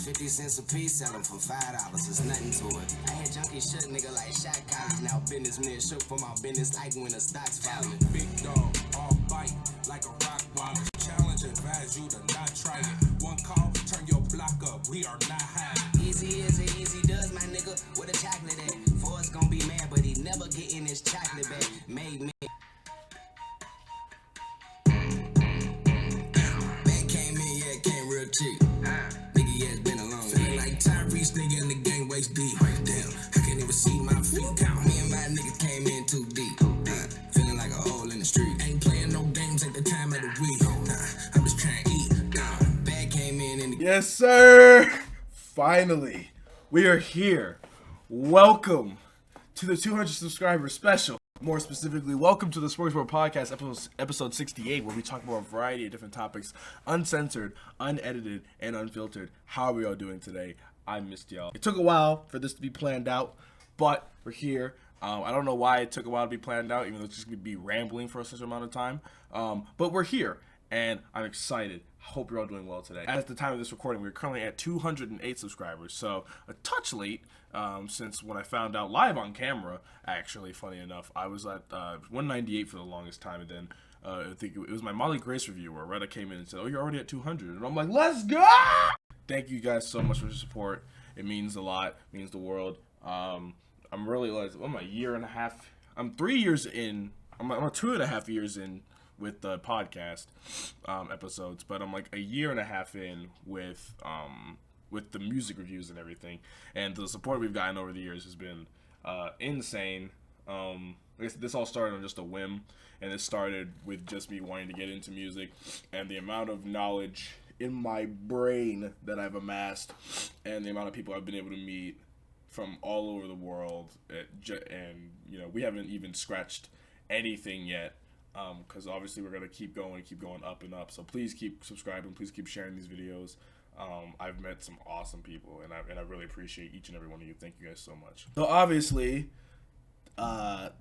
50 cents a piece, sell them for $5. It's nothing to it. I had junkie shit, nigga, like shot collars. Now businessmen shook for my business like when the stocks falling. Big dog, all bite like a rock wallet. Challenge advise you to not try it. One call, turn your block up. We are not hiding. Easy is and easy does, my nigga. With a chocolate at. Forrest gon' be mad, but he never get in his chocolate bag. Made me. Back came in, yeah, came real cheap. Nigga, yeah, it's been a long Feeling like Tyrese, nigga in the game waist deep. Damn, I can't even see my feet. Me and my niggas came in too deep. Feeling like a hole in the street. Ain't playing no games at the time of the week. I'm just trying to eat. Bag came in the Yes, sir. Finally, we are here. Welcome to the 200 subscriber special. More specifically, welcome to the Smorgasbord Podcast Episode 68, where we talk about a variety of different topics, uncensored, unedited, and unfiltered. How are we all doing today? I missed y'all. It took a while for this to be planned out, but we're here. I don't know why it took a while to be planned out, even though it's just going to be rambling for such an amount of time. But we're here, and I'm excited. Hope you're all doing well today. At the time of this recording, we're currently at 208 subscribers, so a touch late, since when I found out live on camera, actually, funny enough, I was at 198 for the longest time, and then I think it was my Molly Grace review where Retta came in and said, oh, you're already at 200, and I'm like, let's go! Thank you guys so much for your support. It means a lot, it means the world. I'm really, I'm a year and a half, I'm 3 years in, I'm 2.5 years in with the podcast episodes, but I'm like a year and a half in with the music reviews and everything, and the support we've gotten over the years has been insane. I guess this all started on just a whim, and it started with just me wanting to get into music, and the amount of knowledge in my brain that I've amassed, and the amount of people I've been able to meet from all over the world, and you know, we haven't even scratched anything yet. Because obviously we're going to keep going up and up. So please keep subscribing. Please keep sharing these videos. I've met some awesome people, and I really appreciate each and every one of you. Thank you guys so much. So obviously,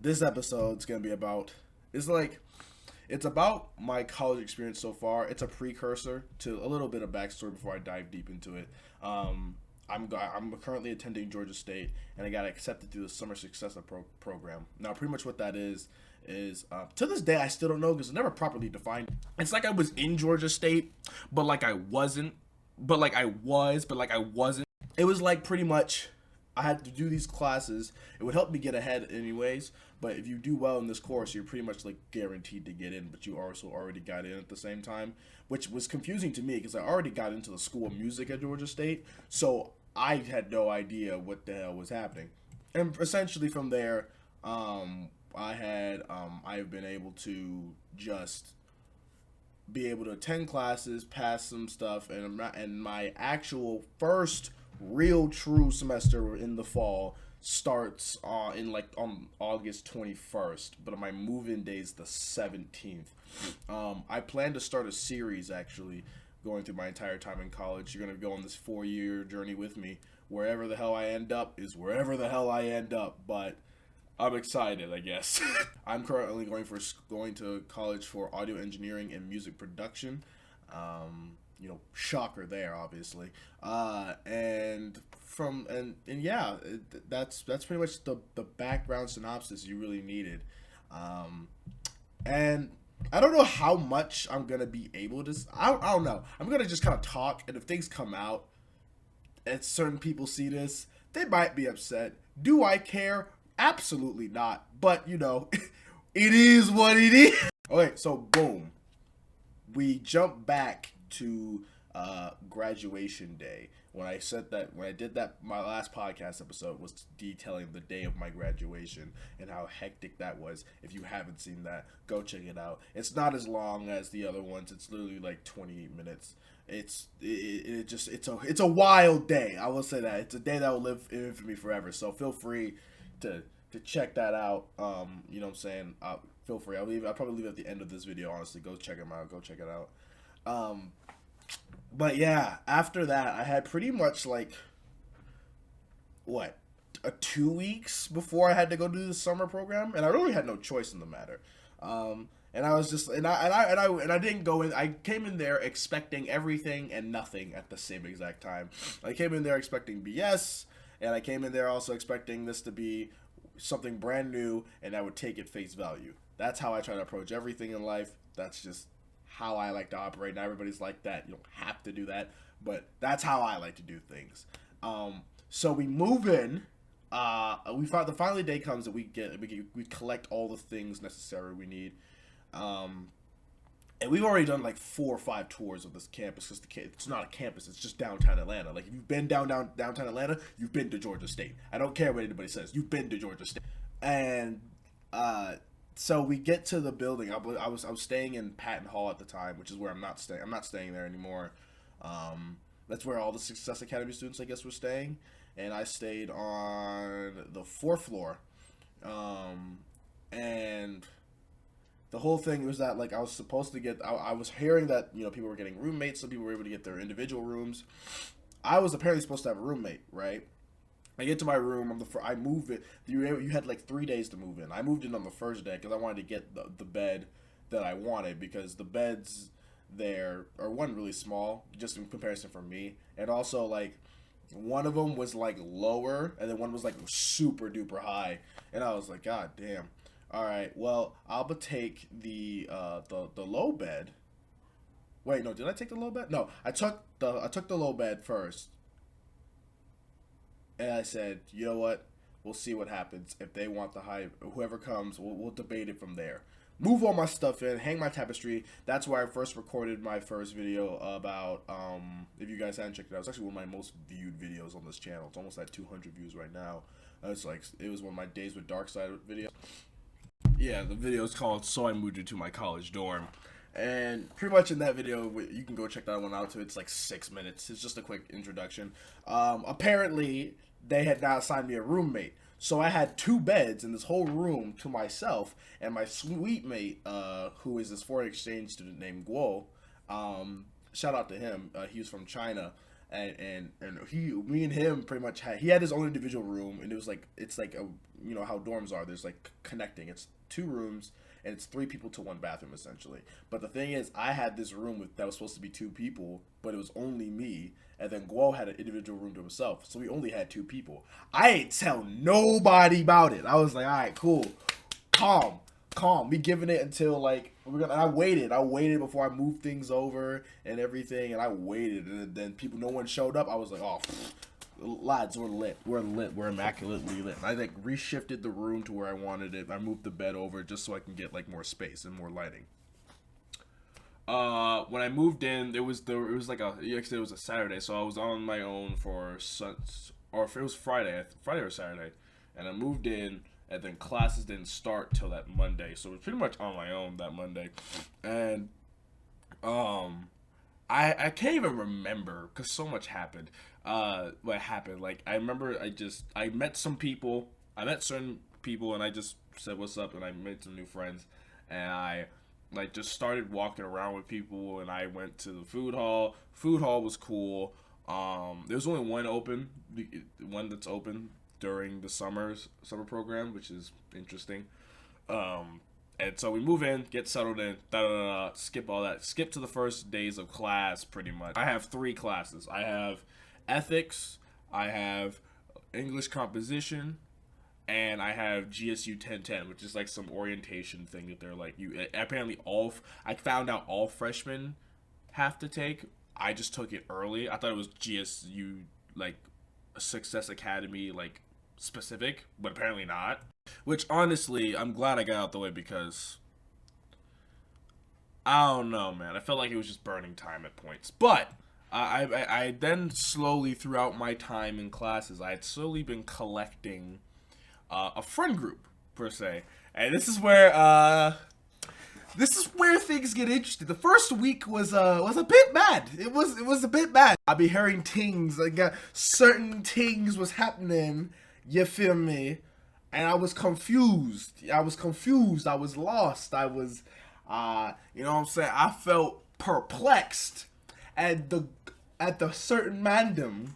this episode's going to be about, it's about my college experience so far. It's a precursor to a little bit of backstory before I dive deep into it. I'm currently attending Georgia State, and I got accepted through the Summer Successor program. Now, pretty much what that is to this day I still don't know because it's never properly defined. It's like I was in Georgia State, but like I wasn't, but like I was, but like I wasn't. It was like pretty much I had to do these classes. It would help me get ahead anyways, but if you do well in this course, you're pretty much like guaranteed to get in, but you also already got in at the same time, which was confusing to me because I already got into the School of Music at Georgia State, so I had no idea what the hell was happening. And essentially from there, I've been able to just be able to attend classes, pass some stuff, and my actual first real true semester in the fall starts on August 21st, but my move-in day is the 17th. I plan to start a series actually going through my entire time in college. You're going to go on this 4-year journey with me. Wherever the hell I end up is wherever the hell I end up, but I'm excited, I guess. I'm currently going to college for audio engineering and music production. Shocker there, obviously. And yeah, that's pretty much the background synopsis you really needed. And I don't know how much I'm gonna be able to. I don't know. I'm gonna just kind of talk, and if things come out, and certain people see this, they might be upset. Do I care? Absolutely not. But, you know, it is what it is. Okay, so boom. We jump back to graduation day. When I did that, my last podcast episode was detailing the day of my graduation and how hectic that was. If you haven't seen that, go check it out. It's not as long as the other ones. It's literally like 28 minutes. It's a wild day. I will say that. It's a day that will live in infamy forever. So feel free to check that out. You know what I'm saying? Feel free. I'll probably leave it at the end of this video, honestly. Go check them out. Go check it out. But yeah, after that, I had pretty much like, 2 weeks before I had to go do the summer program, and I really had no choice in the matter. And I was just, and I didn't go in. I came in there expecting everything and nothing at the same exact time. I came in there expecting BS, and I came in there also expecting this to be something brand new, and I would take it face value. That's how I try to approach everything in life. That's just how I like to operate. Not everybody's like that. You don't have to do that, but that's how I like to do things. So we move in. The final day comes that we collect all the things necessary we need. And we've already done like 4 or 5 tours of this campus because it's not a campus, it's just downtown Atlanta. Like if you've been downtown Atlanta, you've been to Georgia State. I don't care what anybody says, you've been to Georgia State. And so we get to the building. I was staying in Patton Hall at the time, which is where I'm not staying. I'm not staying there anymore. That's where all the Success Academy students, I guess, were staying. And I stayed on the 4th floor. And the whole thing was that, like, I was supposed to get, I was hearing that, you know, people were getting roommates, some people were able to get their individual rooms. I was apparently supposed to have a roommate, right? I get to my room, I move it, you had like 3 days to move in. I moved in on the first day because I wanted to get the bed that I wanted, because the beds there are, one, really small, just in comparison for me, and also, like, one of them was, like, lower, and then one was, like, super duper high, and I was like, God damn. All right, well, I'll take the low bed. Wait, no, did I take the low bed? No, I took the low bed first. And I said, you know what? We'll see what happens. If they want the high, whoever comes, we'll debate it from there. Move all my stuff in, hang my tapestry. That's where I first recorded my first video about, if you guys hadn't checked it out, it's actually one of my most viewed videos on this channel. It's almost at 200 views right now. It was one of my Days with Darkside videos. Yeah, the video is called So I Moved Into My College Dorm. And pretty much in that video, you can go check that one out too. It's like 6 minutes. It's just a quick introduction. Apparently, they had now assigned me a roommate. So I had 2 beds in this whole room to myself. And my suite mate, who is this foreign exchange student named Guo, shout out to him. He was from China. And me and him pretty much he had his own individual room, and it was like, it's like a, you know how dorms are, there's like connecting, it's 2 rooms, and it's 3 people to 1 bathroom essentially. But the thing is, I had this room that was supposed to be 2 people, but it was only me, and then Guo had an individual room to himself, so we only had 2 people. I ain't tell nobody about it. I was like, all right, cool, calm. We giving it until like I waited before I moved things over and everything, and I waited, and then no one showed up. I was like, oh, lads, we're immaculately lit. I like reshifted the room to where I wanted it. I moved the bed over just so I can get like more space and more lighting. When I moved in, it was a Saturday, so I was on my own for it was Friday or Saturday, and I moved in. And then classes didn't start till that Monday, so it was pretty much on my own that Monday. And I can't even remember because so much happened. What happened? Like I remember, I met certain people, and I just said what's up, and I made some new friends, and I like just started walking around with people, and I went to the food hall. Food hall was cool. There's only one that's open during the summer program, which is interesting. And so we move in, get settled in, skip all that, skip to the first days of class pretty much. I have 3 classes. I have ethics, I have English composition, and I have GSU 1010, which is like some orientation thing that they're like, apparently I found out all freshmen have to take. I just took it early. I thought it was GSU, like Success Academy, like specific, but apparently not. Which honestly, I'm glad I got out the way, because I don't know, man. I felt like it was just burning time at points. But I then slowly, throughout my time in classes, I had slowly been collecting a friend group per se, and this is where things get interesting. The first week was a bit bad. It was a bit bad. I be hearing things like certain things was happening. You feel me? And I was confused. I was lost. I was, you know what I'm saying? I felt perplexed at the certain mandem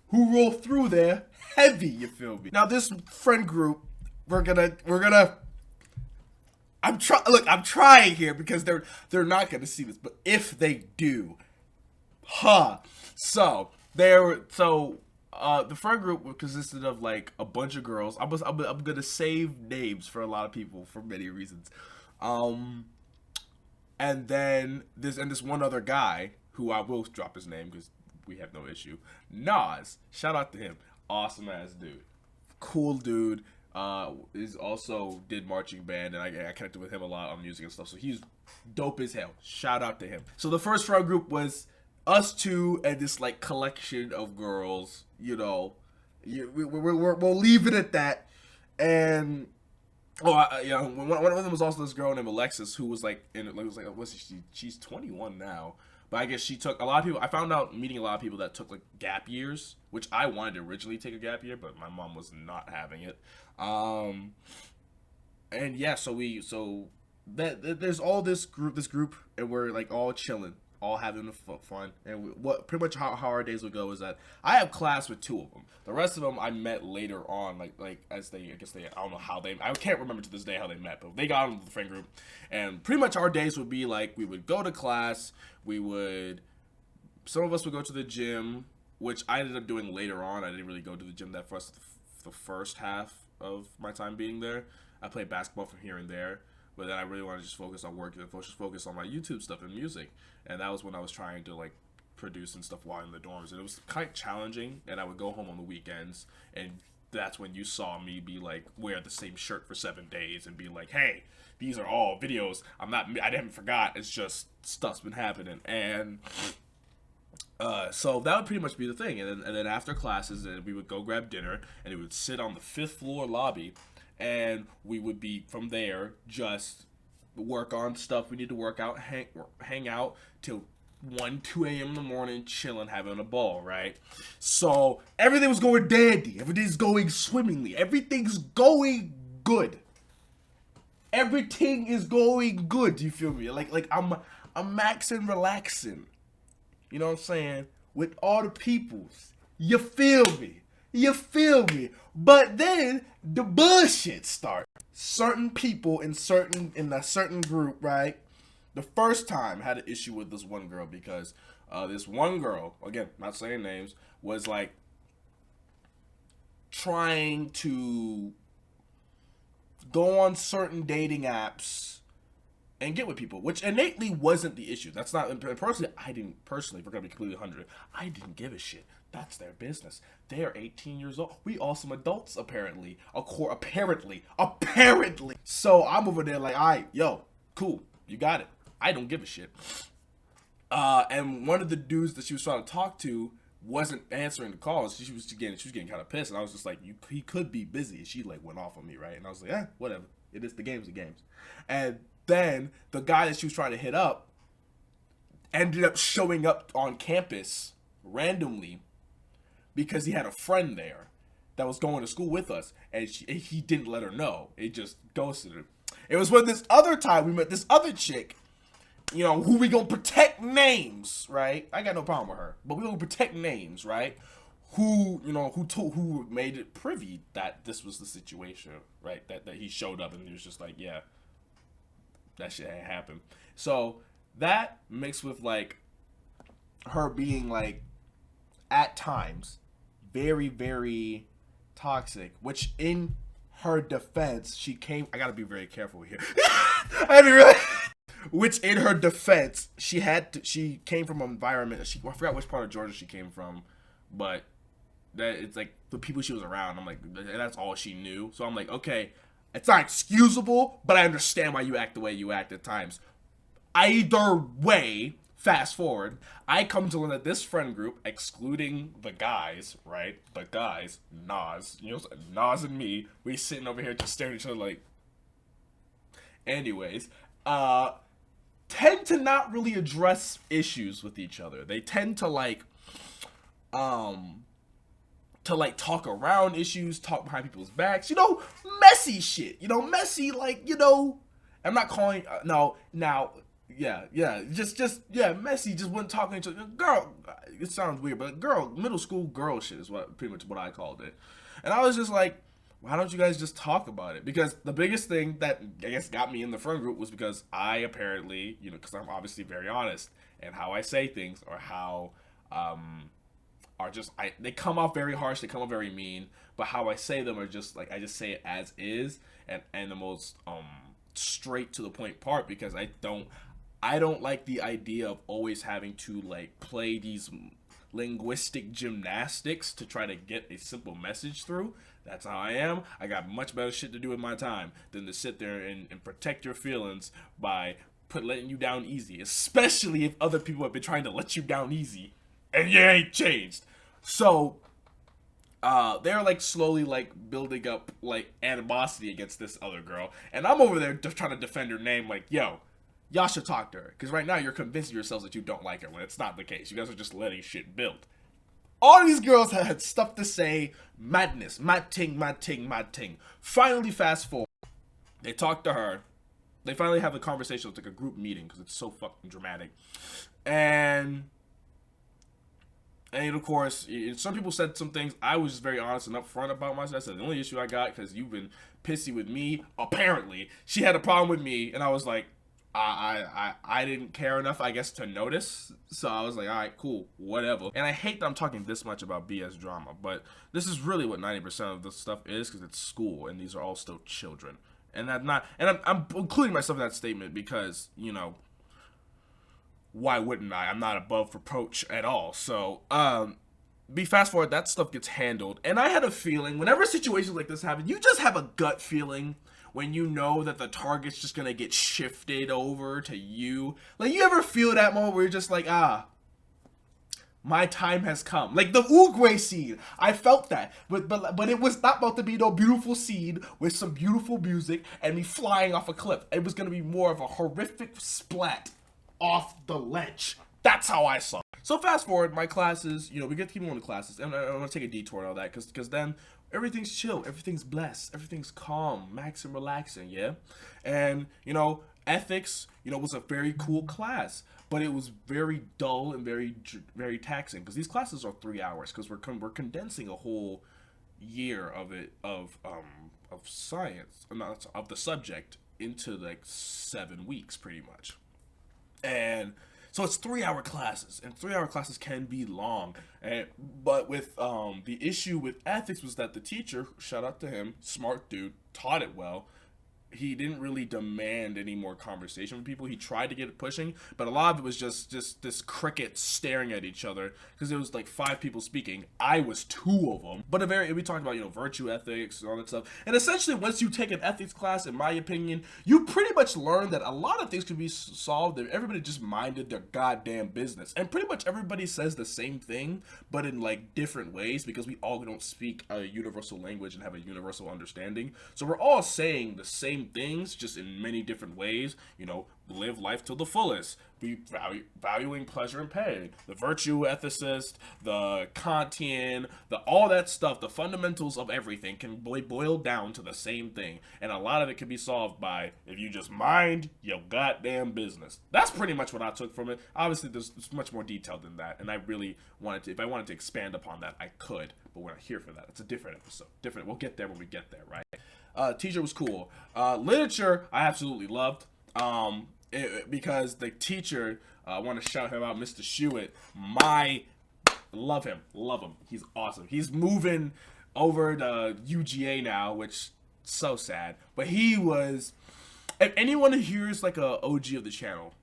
who rolled through there heavy. You feel me? Now this friend group, we're gonna I'm trying here because they're not gonna see this, but if they do, So the friend group consisted of like a bunch of girls. I'm gonna save names for a lot of people for many reasons. And then this one other guy who I will drop his name because we have no issue. Nas, shout out to him, awesome ass dude, cool dude. Is also did marching band, and I connected with him a lot on music and stuff. So he's dope as hell. Shout out to him. So the first friend group was us two and this like collection of girls. We'll leave it at that. And one of them was also this girl named Alexis who was like she's 21 now. But I guess she took a lot of people. I found out meeting a lot of people that took like gap years, which I wanted to originally take a gap year, but my mom was not having it. And yeah, so there's all this group, and we're like all chilling, all having fun. And what pretty much how our days would go is that I have class with two of them. The rest of them I met later on, like as they, I guess they, I don't know how they, I can't remember to this day how they met, but they got into the friend group, and pretty much our days would be like we would go to class, some of us would go to the gym, which I ended up doing later on. I didn't really go to the gym that the first half of my time being there. I played basketball from here and there, but then I really wanted to just focus on work and just focus on my YouTube stuff and music. And that was when I was trying to like produce and stuff while in the dorms. And it was kind of challenging, and I would go home on the weekends, and that's when you saw me be like, wear the same shirt for 7 days and be like, hey, these are all videos. I didn't forgot. It's just stuff's been happening. And so that would pretty much be the thing. And then after classes, we would go grab dinner, and it would sit on the 5th floor lobby, and we would be from there just work on stuff we need to work out, hang out till 2 a.m. in the morning, chilling, having a ball, right? So everything was going dandy. Everything's going swimmingly. Everything's going good. Everything is going good. Do you feel me? Like I'm maxing, relaxing. You know what I'm saying? With all the peoples. You feel me? You feel me? But then the bullshit starts. Certain people in a certain group, right? The first time I had an issue with this one girl because this one girl, again, not saying names, was like trying to go on certain dating apps and get with people, which innately wasn't the issue. That's not, personally, if we're going to be completely 100, I didn't give a shit. That's their business. They're 18 years old. We all some adults, apparently. Apparently. So I'm over there like, all right, yo, cool. You got it. I don't give a shit. And one of the dudes that she was trying to talk to wasn't answering the calls. She was getting kind of pissed. And I was just like, he could be busy. And she like went off on me, right? And I was like, whatever. It is the game's the games. And then the guy that she was trying to hit up ended up showing up on campus randomly because he had a friend there that was going to school with us, and he didn't let her know. It just ghosted her. It was when this other time we met this other chick, who we gonna protect names, right? I got no problem with her, but we gonna protect names, right? Who made it privy that this was the situation, right? That he showed up and he was just like, yeah, that shit ain't happened. So that mixed with like her being like at times very, very toxic, which in her defense, I gotta be very careful here. Which in her defense, she came from an environment, I forgot which part of Georgia she came from, but that it's like the people she was around, I'm like, that's all she knew. So I'm like, okay, it's not excusable, but I understand why you act the way you act at times. Either way, fast forward, I come to learn that this friend group, excluding the guys, right? The guys, Nas, Nas and me, we sitting over here just staring at each other like. Anyways, tend to not really address issues with each other. They tend to talk around issues, talk behind people's backs, messy shit, messy, I'm not calling, messy, just wouldn't talk to each other. Girl, it sounds weird, but middle school girl shit is pretty much what I called it. And I was just like, why don't you guys just talk about it? Because the biggest thing that I guess got me in the friend group was because I apparently, because I'm obviously very honest, and how I say things or how are just they come off very harsh, they come off very mean, but how I say them are just like I just say it as is, and the most straight to the point part, because I don't like the idea of always having to like play these linguistic gymnastics to try to get a simple message through. That's how I am. I got much better shit to do with my time than to sit there and protect your feelings by letting you down easy, especially if other people have been trying to let you down easy and you ain't changed. So they're like slowly like building up like animosity against this other girl, and I'm over there just trying to defend her name, like, yo, y'all should talk to her, because right now you're convincing yourselves that you don't like her when it's not the case. You guys are just letting shit build. All these girls had stuff to say. Madness. Mad ting. Finally, fast forward. They talk to her. They finally have a conversation. It's like a group meeting because it's so fucking dramatic. And of course, some people said some things. I was just very honest and upfront about myself. I said, the only issue I got, because you've been pissy with me, apparently. She had a problem with me, and I was like, I didn't care enough, I guess, to notice. So I was like, all right, cool, whatever. And I hate that I'm talking this much about BS drama, but this is really what 90% of the stuff is, because it's school, and these are all still children. And I'm including myself in that statement because, why wouldn't I? I'm not above reproach at all. So, fast forward, that stuff gets handled. And I had a feeling, whenever situations like this happen, you just have a gut feeling when you know that the target's just gonna get shifted over to you. Like, you ever feel that moment where you're just like, my time has come? Like the Uruguay scene, I felt that, but it was not about to be no beautiful scene with some beautiful music and me flying off a cliff. It was gonna be more of a horrific splat off the ledge. That's how I saw it. So fast forward, my classes, we get to keep going to classes, and I'm gonna take a detour and all that, because then everything's chill, everything's blessed, everything's calm, max and relaxing, yeah? And, ethics, was a very cool class, but it was very dull and very, very taxing, because these classes are 3 hours, because we're condensing a whole year of it, of science, of the subject, into like 7 weeks, pretty much. And so it's 3 hour classes, and 3 hour classes can be long. But with the issue with ethics was that the teacher, shout out to him, smart dude, taught it well. He didn't really demand any more conversation with people. He tried to get it pushing, but a lot of it was just this cricket staring at each other, because it was like 5 people speaking. I was 2 of them. But we talked about, virtue ethics and all that stuff. And essentially, once you take an ethics class, in my opinion, you pretty much learn that a lot of things can be solved if everybody just minded their goddamn business. And pretty much everybody says the same thing, but in like different ways, because we all don't speak a universal language and have a universal understanding. So we're all saying the same things, just in many different ways. Live life to the fullest, be valuing pleasure and pain, the virtue ethicist, the Kantian, all that stuff, the fundamentals of everything can boil down to the same thing, and a lot of it can be solved by, if you just mind your goddamn business. That's pretty much what I took from it. Obviously there's much more detail than that, and I really wanted to, if I wanted to expand upon that, I could, but we're not here for that. It's a different episode. We'll get there when we get there, right? Teacher was cool. Literature I absolutely loved, because the teacher, I want to shout him out, Mr. Shewitt. Love him. He's awesome. He's moving over to UGA now, which so sad. But he was, if anyone here is like a OG of the channel,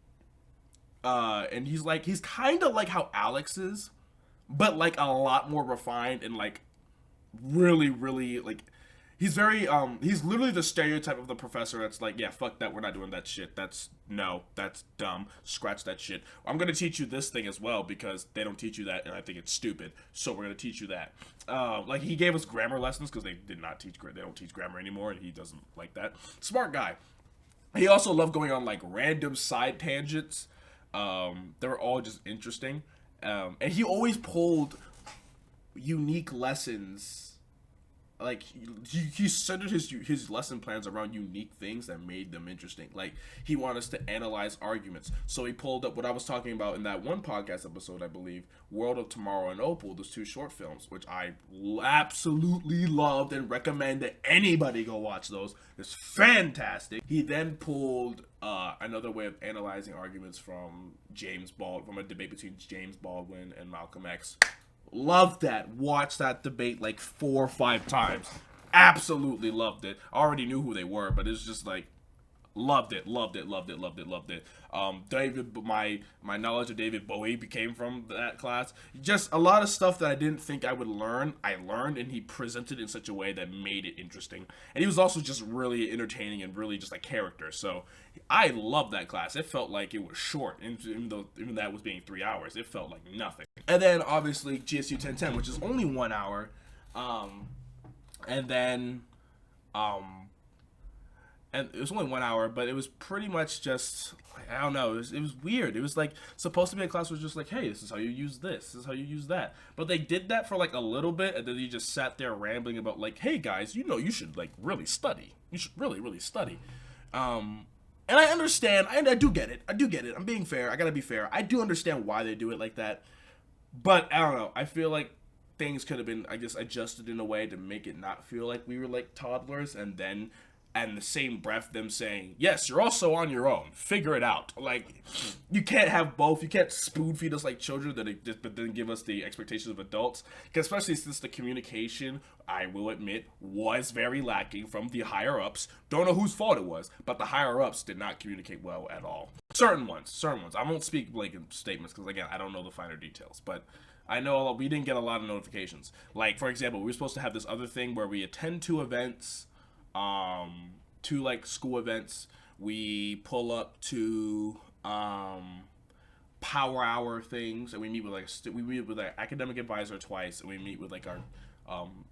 and he's kind of like how Alex is, but like a lot more refined and like really, really like. He's he's literally the stereotype of the professor that's like, yeah, fuck that, we're not doing that shit. That's dumb. Scratch that shit. I'm going to teach you this thing as well, because they don't teach you that, and I think it's stupid. So we're going to teach you that. Like, he gave us grammar lessons, because they don't teach grammar anymore, and he doesn't like that. Smart guy. He also loved going on, like, random side tangents. They were all just interesting. And he always pulled unique lessons like he centered his lesson plans around unique things that made them interesting. Like he wanted us to analyze arguments, so he pulled up what I was talking about in that one podcast episode, I believe, World of Tomorrow and Opal, those 2 short films, which I absolutely loved and recommend that anybody go watch those. It's fantastic. He then pulled another way of analyzing arguments from from a debate between James Baldwin and Malcolm X. Loved that. Watched that debate like 4 or 5 times. Absolutely loved it. Already knew who they were, but it's just like loved it. David, my knowledge of David Bowie came from that class. Just a lot of stuff that I didn't think I would learn, I learned, and he presented in such a way that made it interesting. And he was also just really entertaining and really just a character. So I loved that class. It felt like it was short, even that was being 3 hours. It felt like nothing. And then obviously GSU 1010, which is only 1 hour, and it was only 1 hour, but it was pretty much just, I don't know, it was weird. It was like supposed to be a class where it was just like, hey, this is how you use this is how you use that. But they did that for like a little bit, and then he just sat there rambling about like, hey guys, you should like really study. You should really study. And I understand, I do get it. I'm being fair. I gotta be fair. I do understand why they do it like that. But I don't know. I feel like things could have been, I guess, adjusted in a way to make it not feel like we were like toddlers, and then in the same breath them saying, yes, you're also on your own, figure it out. Like, you can't have both. You can't spoon feed us like children but then give us the expectations of adults, because especially since the communication, I will admit, was very lacking from the higher ups. Don't know whose fault it was, but the higher ups did not communicate well at all. Certain ones. I won't speak blanket statements because, again, I don't know the finer details, but I know we didn't get a lot of notifications. Like, for example, we were supposed to have this other thing where we attend 2 events, 2 like school events. We pull up to power hour things, and we meet with our academic advisor twice, and we meet with like our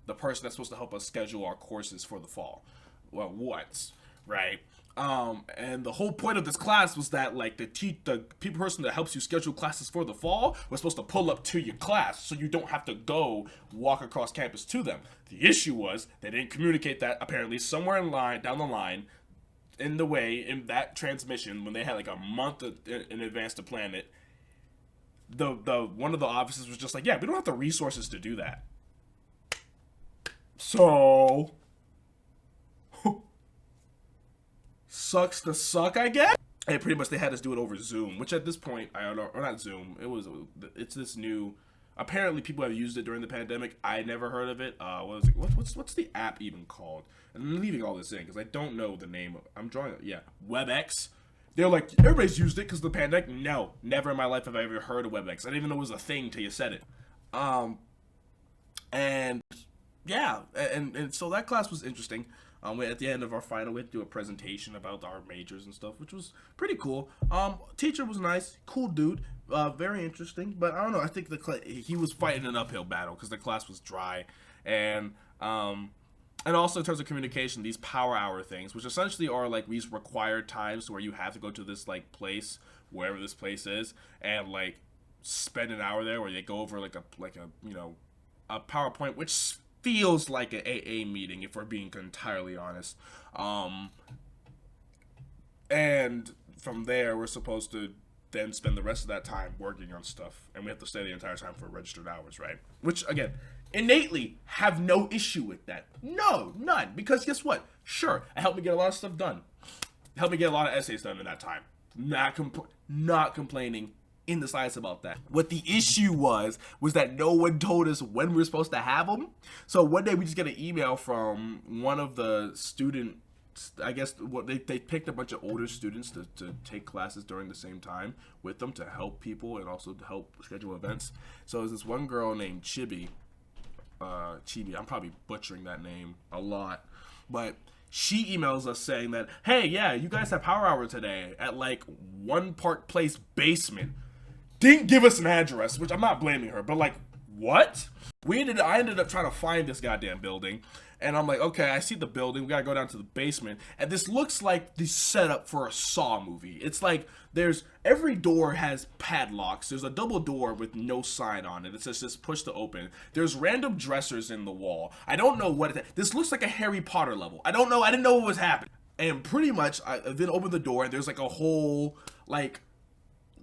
the person that's supposed to help us schedule our courses for the fall. Well, once, right? And the whole point of this class was that like the person that helps you schedule classes for the fall was supposed to pull up to your class so you don't have to go walk across campus to them. The issue was they didn't communicate that apparently somewhere down the line in that transmission, when they had like a month in advance to plan it. The one of the officers was just like, yeah, we don't have the resources to do that. So sucks to suck, I guess. And pretty much they had us do it over Zoom, which at this point, I don't know, or not Zoom, it's this new, apparently people have used it during the pandemic. I never heard of it. What's the app even called? And I'm leaving all this in because I don't know the name. WebEx. They're like, everybody's used it because of the pandemic. No, never in my life have I ever heard of WebEx. I didn't even know it was a thing till you said it. And yeah, and so that class was interesting. At the end of our final, we had to do a presentation about our majors and stuff, which was pretty cool. Teacher was nice, cool dude, very interesting. But I don't know, I think he was fighting an uphill battle because the class was dry. And also in terms of communication, these power hour things, which essentially are like these required times where you have to go to this like place, wherever this place is, and like spend an hour there, where they go over like a PowerPoint, which feels like an AA meeting, if we're being entirely honest. And from there, we're supposed to then spend the rest of that time working on stuff, and we have to stay the entire time for registered hours, right? Which, again, innately have no issue with that. No, none. Because guess what? Sure, it helped me get a lot of stuff done. It helped me get a lot of essays done in that time. Not complaining in the slides about that. What the issue was that no one told us when we were supposed to have them. So one day we just get an email from one of the students. I guess what they picked a bunch of older students to take classes during the same time with them to help people and also to help schedule events. So there's this one girl named Chibi. I'm probably butchering that name a lot, but she emails us saying that, hey, yeah, you guys have power hour today at like One Park Place basement. Didn't give us an address, which I'm not blaming her, but like, what? I ended up trying to find this goddamn building, And I'm like, okay, I see the building. We gotta go down to the basement. And this looks like the setup for a Saw movie. It's like every door has padlocks. There's a double door with no sign on it. It says just push to open. There's random dressers in the wall. I don't know this looks like a Harry Potter level. I don't know. I didn't know what was happening. And pretty much, I then opened the door, and there's like a whole, like,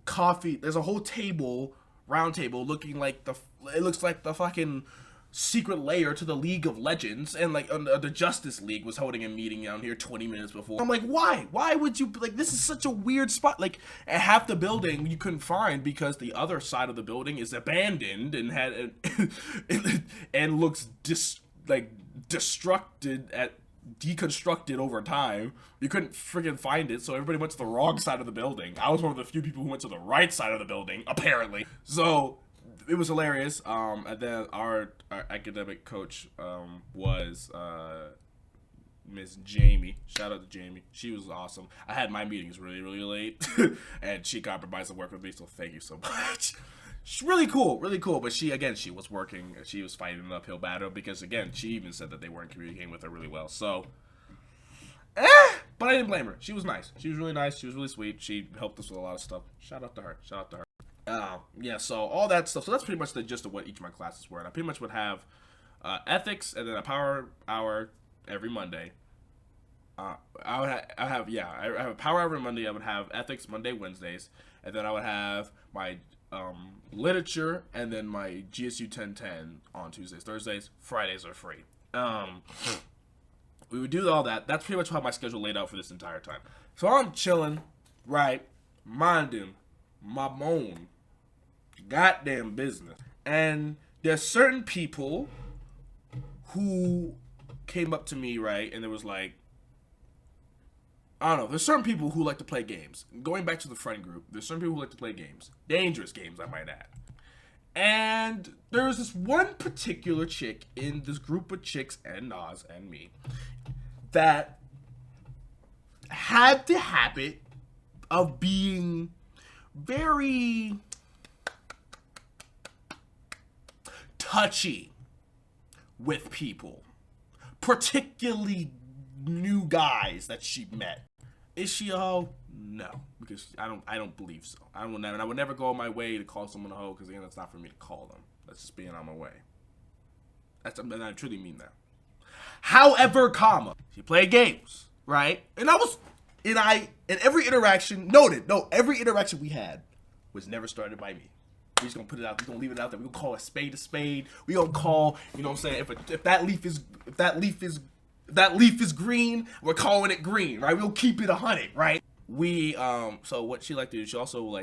there's a whole table, round table, it looks like the fucking secret layer to the League of Legends, and like the Justice League was holding a meeting down here 20 minutes before. I'm like, why would you, like, this is such a weird spot. Like, half the building you couldn't find because the other side of the building is abandoned and had and looks deconstructed over time. You couldn't friggin' find it, so everybody went to the wrong side of the building. I was one of the few people who went to the right side of the building, apparently. So it was hilarious. And then our academic coach was Miss Jamie. Shout out to Jamie. She was awesome. I had my meetings really, really late, and she compromised to work with me, so thank you so much. She's really cool, but she was working, she was fighting an uphill battle, because again, she even said that they weren't communicating with her really well, so, but I didn't blame her. She was nice. She was really nice. She was really sweet. She helped us with a lot of stuff. Shout out to her. Yeah, so all that stuff. So that's pretty much the gist of what each of my classes were. And I pretty much would have ethics and then a power hour every Monday. I have a power hour every Monday. I would have ethics Monday, Wednesdays, and then I would have my literature and then my GSU 1010 on Tuesdays. Thursdays, Fridays are free. We would do all that. That's pretty much how my schedule laid out for this entire time. So I'm chilling, right, minding my own goddamn business. And there's certain people who came up to me, right, and there was like, I don't know, there's certain people who like to play games. Going back to the friend group, there's certain people who like to play games. Dangerous games, I might add. And there was this one particular chick in this group of chicks and Nas and me that had the habit of being very touchy with people, particularly new guys that she met. Is she a hoe? No, because I don't believe so. I would never go on my way to call someone a hoe, because again, that's not for me to call them. That's just being on my way. I truly mean that. However, she played games, right? And every interaction we had was never started by me. We're just gonna put it out. We're gonna leave it out there. We're gonna call a spade a spade. We gonna call, you know what I'm saying? If that leaf is green, we're calling it green, right? We'll keep it 100, right? So what she liked to do, she also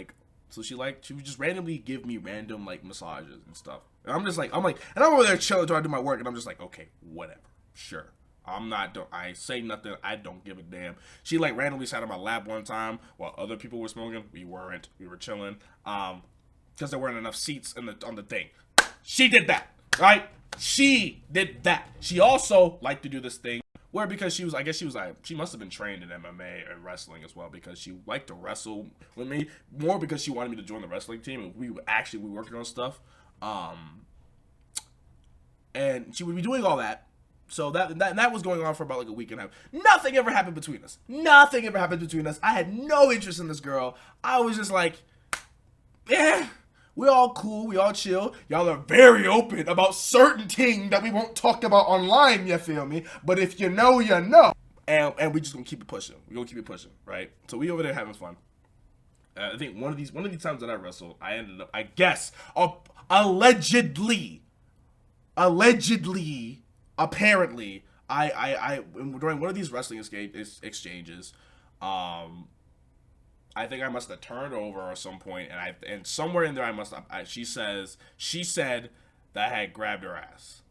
she would just randomly give me random like massages and stuff. And I'm over there chilling trying to do my work, and I'm just like, okay, whatever, sure. I say nothing. I don't give a damn. She like randomly sat on my lap one time while other people were smoking. We weren't. We were chilling. Because there weren't enough seats on the thing. She did that, right? She did that. She also liked to do this thing where, because she must have been trained in MMA and wrestling as well, because she liked to wrestle with me more because she wanted me to join the wrestling team, and we were working on stuff. And she would be doing all that. So that was going on for about like a week and a half. Nothing ever happened between us. I had no interest in this girl. I was just like, we all cool, we all chill. Y'all are very open about certain things that we won't talk about online, you feel me? But if you know, you know. And we just gonna keep it pushing. We're gonna keep it pushing, right? So we over there having fun. I think one of these times that I wrestled, I ended up, I guess, allegedly, apparently, I during one of these wrestling exchanges, I think I must have turned over at some point, and somewhere in there she said that I had grabbed her ass.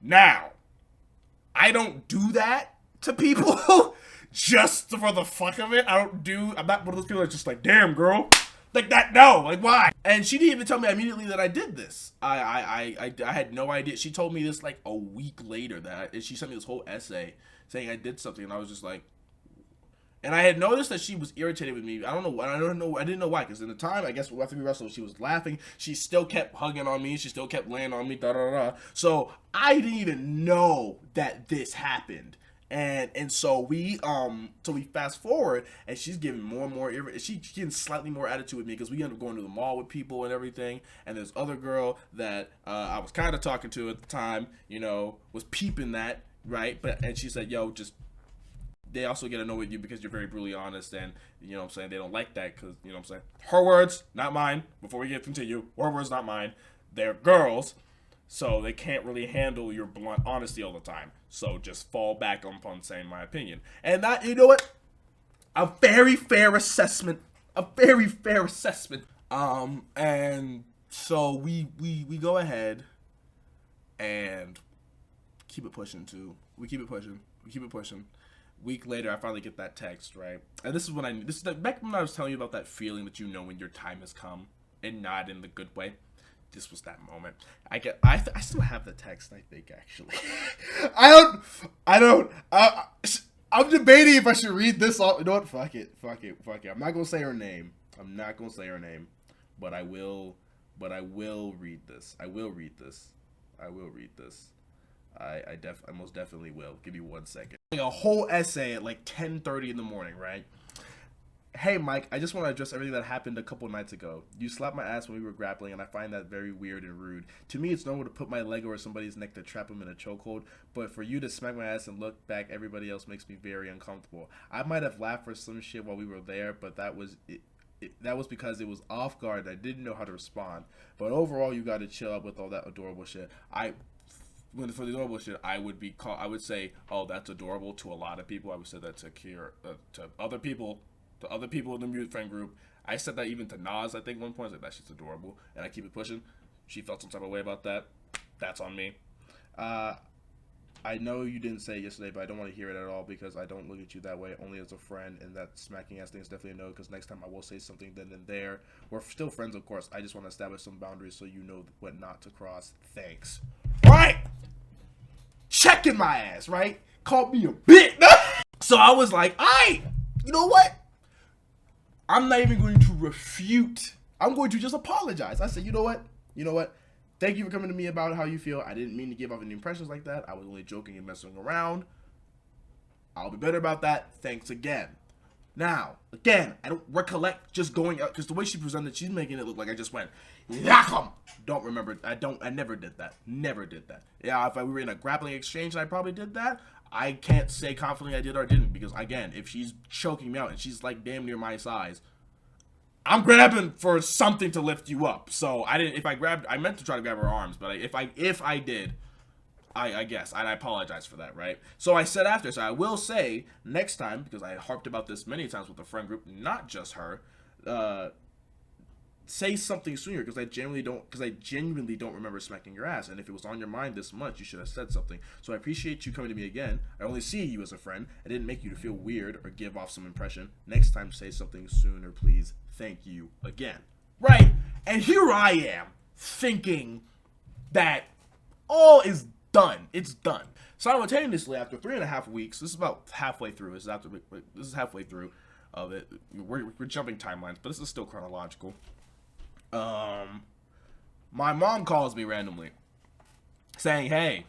Now, I don't do that to people just for the fuck of it. I'm not one of those people that's just like, damn girl, like that. No, like why? And she didn't even tell me immediately that I did this. I had no idea. She told me this like a week later, she sent me this whole essay saying I did something, and I was just like, And I had noticed that she was irritated with me. I didn't know why. Because in the time, I guess after we wrestled, she was laughing. She still kept hugging on me. She still kept laying on me. So I didn't even know that this happened. And so we fast forward, and she's getting more and more she's getting slightly more attitude with me because we end up going to the mall with people and everything. And this other girl that I was kind of talking to at the time, was peeping that, right? And she said, "Yo, just." They also get annoyed with you because you're very brutally honest, and you know what I'm saying, they don't like that because, you know what I'm saying, her words, not mine. Before we continue, her words, not mine. They're girls, so they can't really handle your blunt honesty all the time. So just fall back upon saying my opinion. And that, you know what? A very fair assessment. And so we go ahead and keep it pushing too. We keep it pushing. Week later, I finally get that text, right? And this is back when I was telling you about that feeling that when your time has come, and not in the good way. This was that moment. I still have the text, I think, actually. I'm debating if I should read this all. You know what? Fuck it. I'm not gonna say her name. But I will read this. I most definitely will. Give me 1 second. A whole essay at like 10:30 in the morning, right? Hey, Mike, I just want to address everything that happened a couple nights ago. You slapped my ass when we were grappling, and I find that very weird and rude. To me, it's normal to put my leg over somebody's neck to trap them in a chokehold, but for you to smack my ass and look back, everybody else makes me very uncomfortable. I might have laughed for some shit while we were there, but that was because it was off guard and I didn't know how to respond. But overall, you got to chill out with all that adorable shit. For the adorable shit, I would say, "Oh, that's adorable" to a lot of people. I would say that to other people in the mute friend group. I said that even to Nas, I think, one point. I was like, "That shit's adorable," and I keep it pushing. She felt some type of way about that. That's on me. I know you didn't say it yesterday, but I don't want to hear it at all because I don't look at you that way, only as a friend, and that smacking ass thing is definitely a no, because next time I will say something then and there. We're still friends, of course. I just want to establish some boundaries so you know what not to cross. Thanks. Right? Checking my ass, right? Called me a bitch. So I was like, you know what? I'm not even going to refute. I'm going to just apologize. I said, you know what? Thank you for coming to me about how you feel. I didn't mean to give off any impressions like that. I was only joking and messing around. I'll be better about that. Thanks again. Now, again, I don't recollect just going out, because the way she presented, she's making it look like I just went, Yakum! Don't remember. I never did that. Yeah, if we were in a grappling exchange and I probably did that, I can't say confidently I did or didn't, because again, if she's choking me out and she's like damn near my size, I'm grabbing for something to lift you up. So I meant to try to grab her arms, but if I did, I guess, and I apologize for that, right? So I said after, so I will say next time, because I harped about this many times with the friend group, not just her, say something sooner, because I genuinely don't remember smacking your ass, and if it was on your mind this much, you should have said something. So I appreciate you coming to me again. I only see you as a friend. I didn't make you to feel weird or give off some impression. Next time, say something sooner, please. Thank you again. Right? And here I am, thinking that all is done. It's done. Simultaneously, after 3.5 weeks, this is about halfway through. This is halfway through of it. We're jumping timelines, but this is still chronological. My mom calls me randomly, saying, "Hey,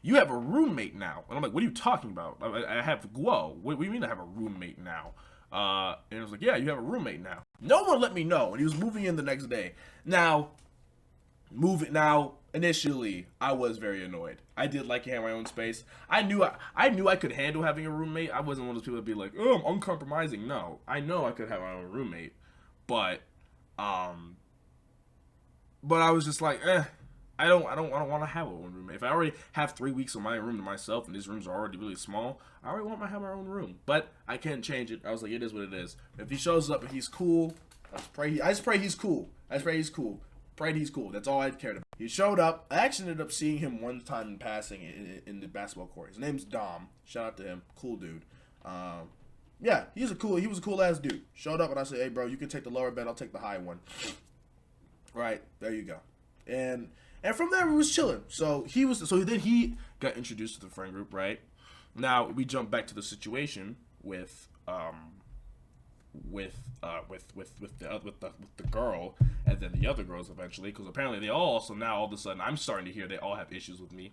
you have a roommate now." And I'm like, "What are you talking about?" I have, whoa, what do you mean I have a roommate now? And I was like, "Yeah, you have a roommate now." No one let me know, and he was moving in the next day. Now, initially, I was very annoyed. I did like to have my own space. I knew I could handle having a roommate. I wasn't one of those people that'd be like, "Oh, I'm uncompromising." No, I know I could have my own roommate, but I was just like, I don't want to have a own roommate. If I already have 3 weeks of my room to myself, and these rooms are already really small, I already want to have my own room. But I can't change it. I was like, it is what it is. If he shows up and he's cool, I just pray he's cool. Prayed he's cool. That's all I cared about. He showed up. I actually ended up seeing him one time in passing in the basketball court. His name's Dom. Shout out to him. Cool dude. Yeah, he was a cool ass dude. Showed up and I said, "Hey, bro, you can take the lower bed. I'll take the high one." Right, there you go. And from there we was chilling. So then he got introduced to the friend group, right? Now we jump back to the situation with with the girl, and then the other girls eventually, because apparently they all. So now all of a sudden I'm starting to hear they all have issues with me.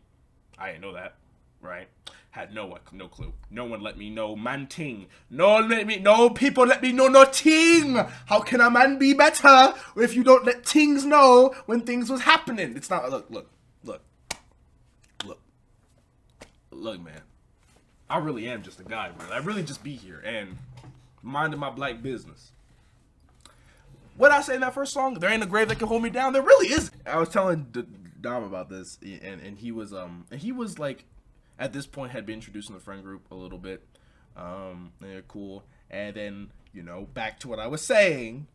I didn't know that, right? Had no clue. No one let me know man ting. No people let me know no ting. How can a man be better if you don't let things know when things was happening? It's not. Look, man. I really am just a guy, man. I really just be here and minding my black business. What I say in that first song? There ain't a grave that can hold me down. There really is. I was telling Dom about this, and he was like, at this point had been introduced in the friend group a little bit. And they're cool. And then, back to what I was saying.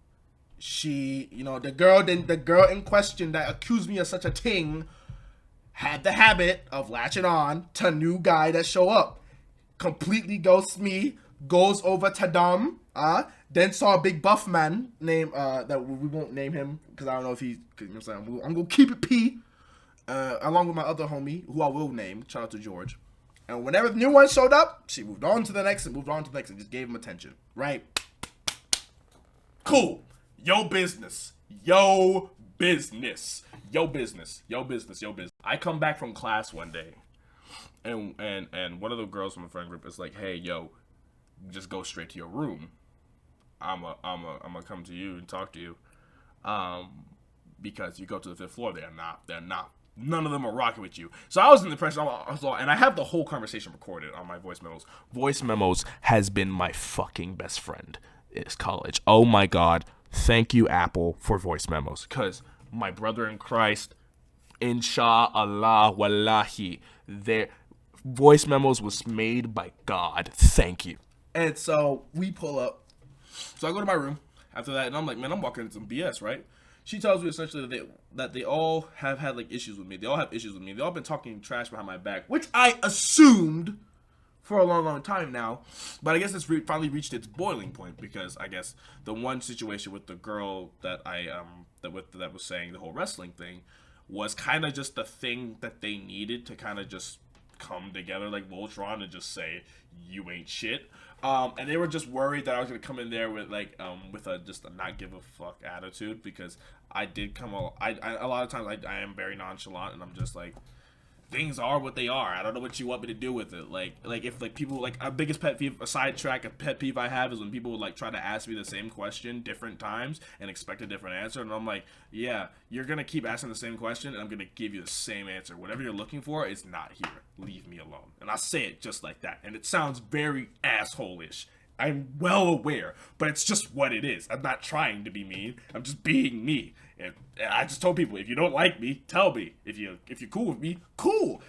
She, the girl in question that accused me of such a thing had the habit of latching on to new guy that show up. Completely ghosts me, goes over to Dom, then saw a big buff man named, that we won't name him, because I don't know if he's, I'm going to keep it P, along with my other homie, who I will name, shout out to George. And whenever the new one showed up, she moved on to the next and just gave him attention, right? Cool. Yo business. I come back from class one day, and one of the girls from the friend group is like, hey, yo, just go straight to your room. I'm gonna come to you and talk to you, because you go to the 5th floor. They're not. None of them are rocking with you. So I was in the impression, and I have the whole conversation recorded on my voice memos. Voice memos has been my fucking best friend in college. Oh my God. Thank you, Apple, for voice memos. Because my brother in Christ, inshallah, wallahi, their voice memos was made by God. Thank you. And so we pull up. So I go to my room after that, and I'm like, man, I'm walking into some BS, right? She tells me essentially that they all have had like issues with me. They all have issues with me. They all been talking trash behind my back, which I assumed for a long time now. But I guess it's finally reached its boiling point, because I guess the one situation with the girl that that was saying the whole wrestling thing was kind of just the thing that they needed to kind of just come together like Voltron and just say, you ain't shit. And they were just worried that I was going to come in there with just a not give a fuck attitude, because I did come a lot of times I am very nonchalant, and I'm just like, things are what they are. I don't know what you want me to do with it. Like if like people, like, a biggest pet peeve, a pet peeve I have is when people would like try to ask me the same question different times and expect a different answer. And I'm like, yeah, you're going to keep asking the same question and I'm going to give you the same answer. Whatever you're looking for is not here. Leave me alone. And I say it just like that. And it sounds very asshole-ish. I'm well aware, but it's just what it is. I'm not trying to be mean. I'm just being me. And I just told people, if you don't like me, tell me. If you're cool with me, cool.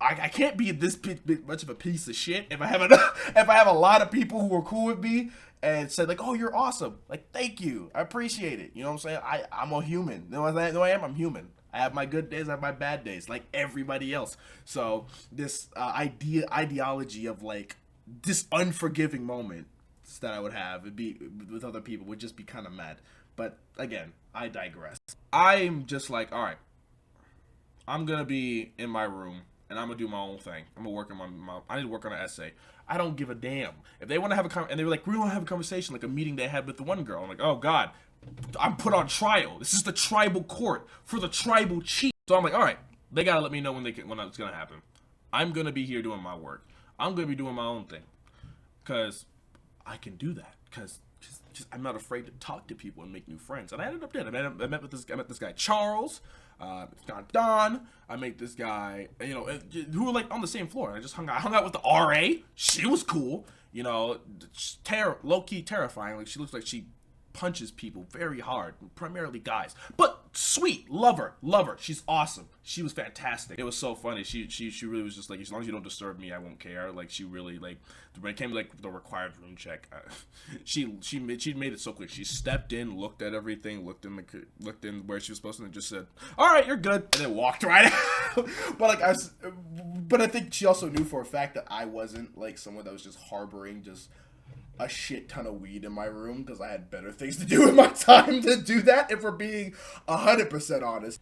I can't be this much of a piece of shit. If I have a lot of people who are cool with me and said like, oh, you're awesome. Like, thank you. I appreciate it. You know what I'm saying? I'm a human. You know what I am? I'm human. I have my good days, I have my bad days, like everybody else. So this ideology of like this unforgiving moment that I would have would be with other people would just be kind of mad. But again, I digress. I'm just like, all right, I'm gonna be in my room and I'm gonna do my own thing. I'm gonna work on I need to work on an essay. I don't give a damn if they want to have and they were like, we want to have a conversation, like a meeting they had with the one girl. I'm like, oh God, I'm put on trial. This is the tribal court for the tribal chief. So I'm like, all right, they gotta let me know when it's gonna happen. I'm gonna be here doing my work. I'm gonna be doing my own thing, cause I can do that. Cause just I'm not afraid to talk to people and make new friends. And I ended up doing it. I met this guy Charles, Don. I met this guy, who were like on the same floor. I just hung out with the RA. She was cool, low key terrifying. Like, she looks like she punches people very hard, primarily guys, but sweet. Love her. She's awesome. She was fantastic. It was so funny. She really was just like, as long as you don't disturb me, I won't care. Like, she really, like, when it came to like the required room check, she made it so quick. She stepped in, looked at everything, looked in where she was supposed to, and just said, all right, you're good, and then walked right out. But I think she also knew for a fact that I wasn't like someone that was just harboring just a shit ton of weed in my room, because I had better things to do in my time to do that, if we're being 100% honest.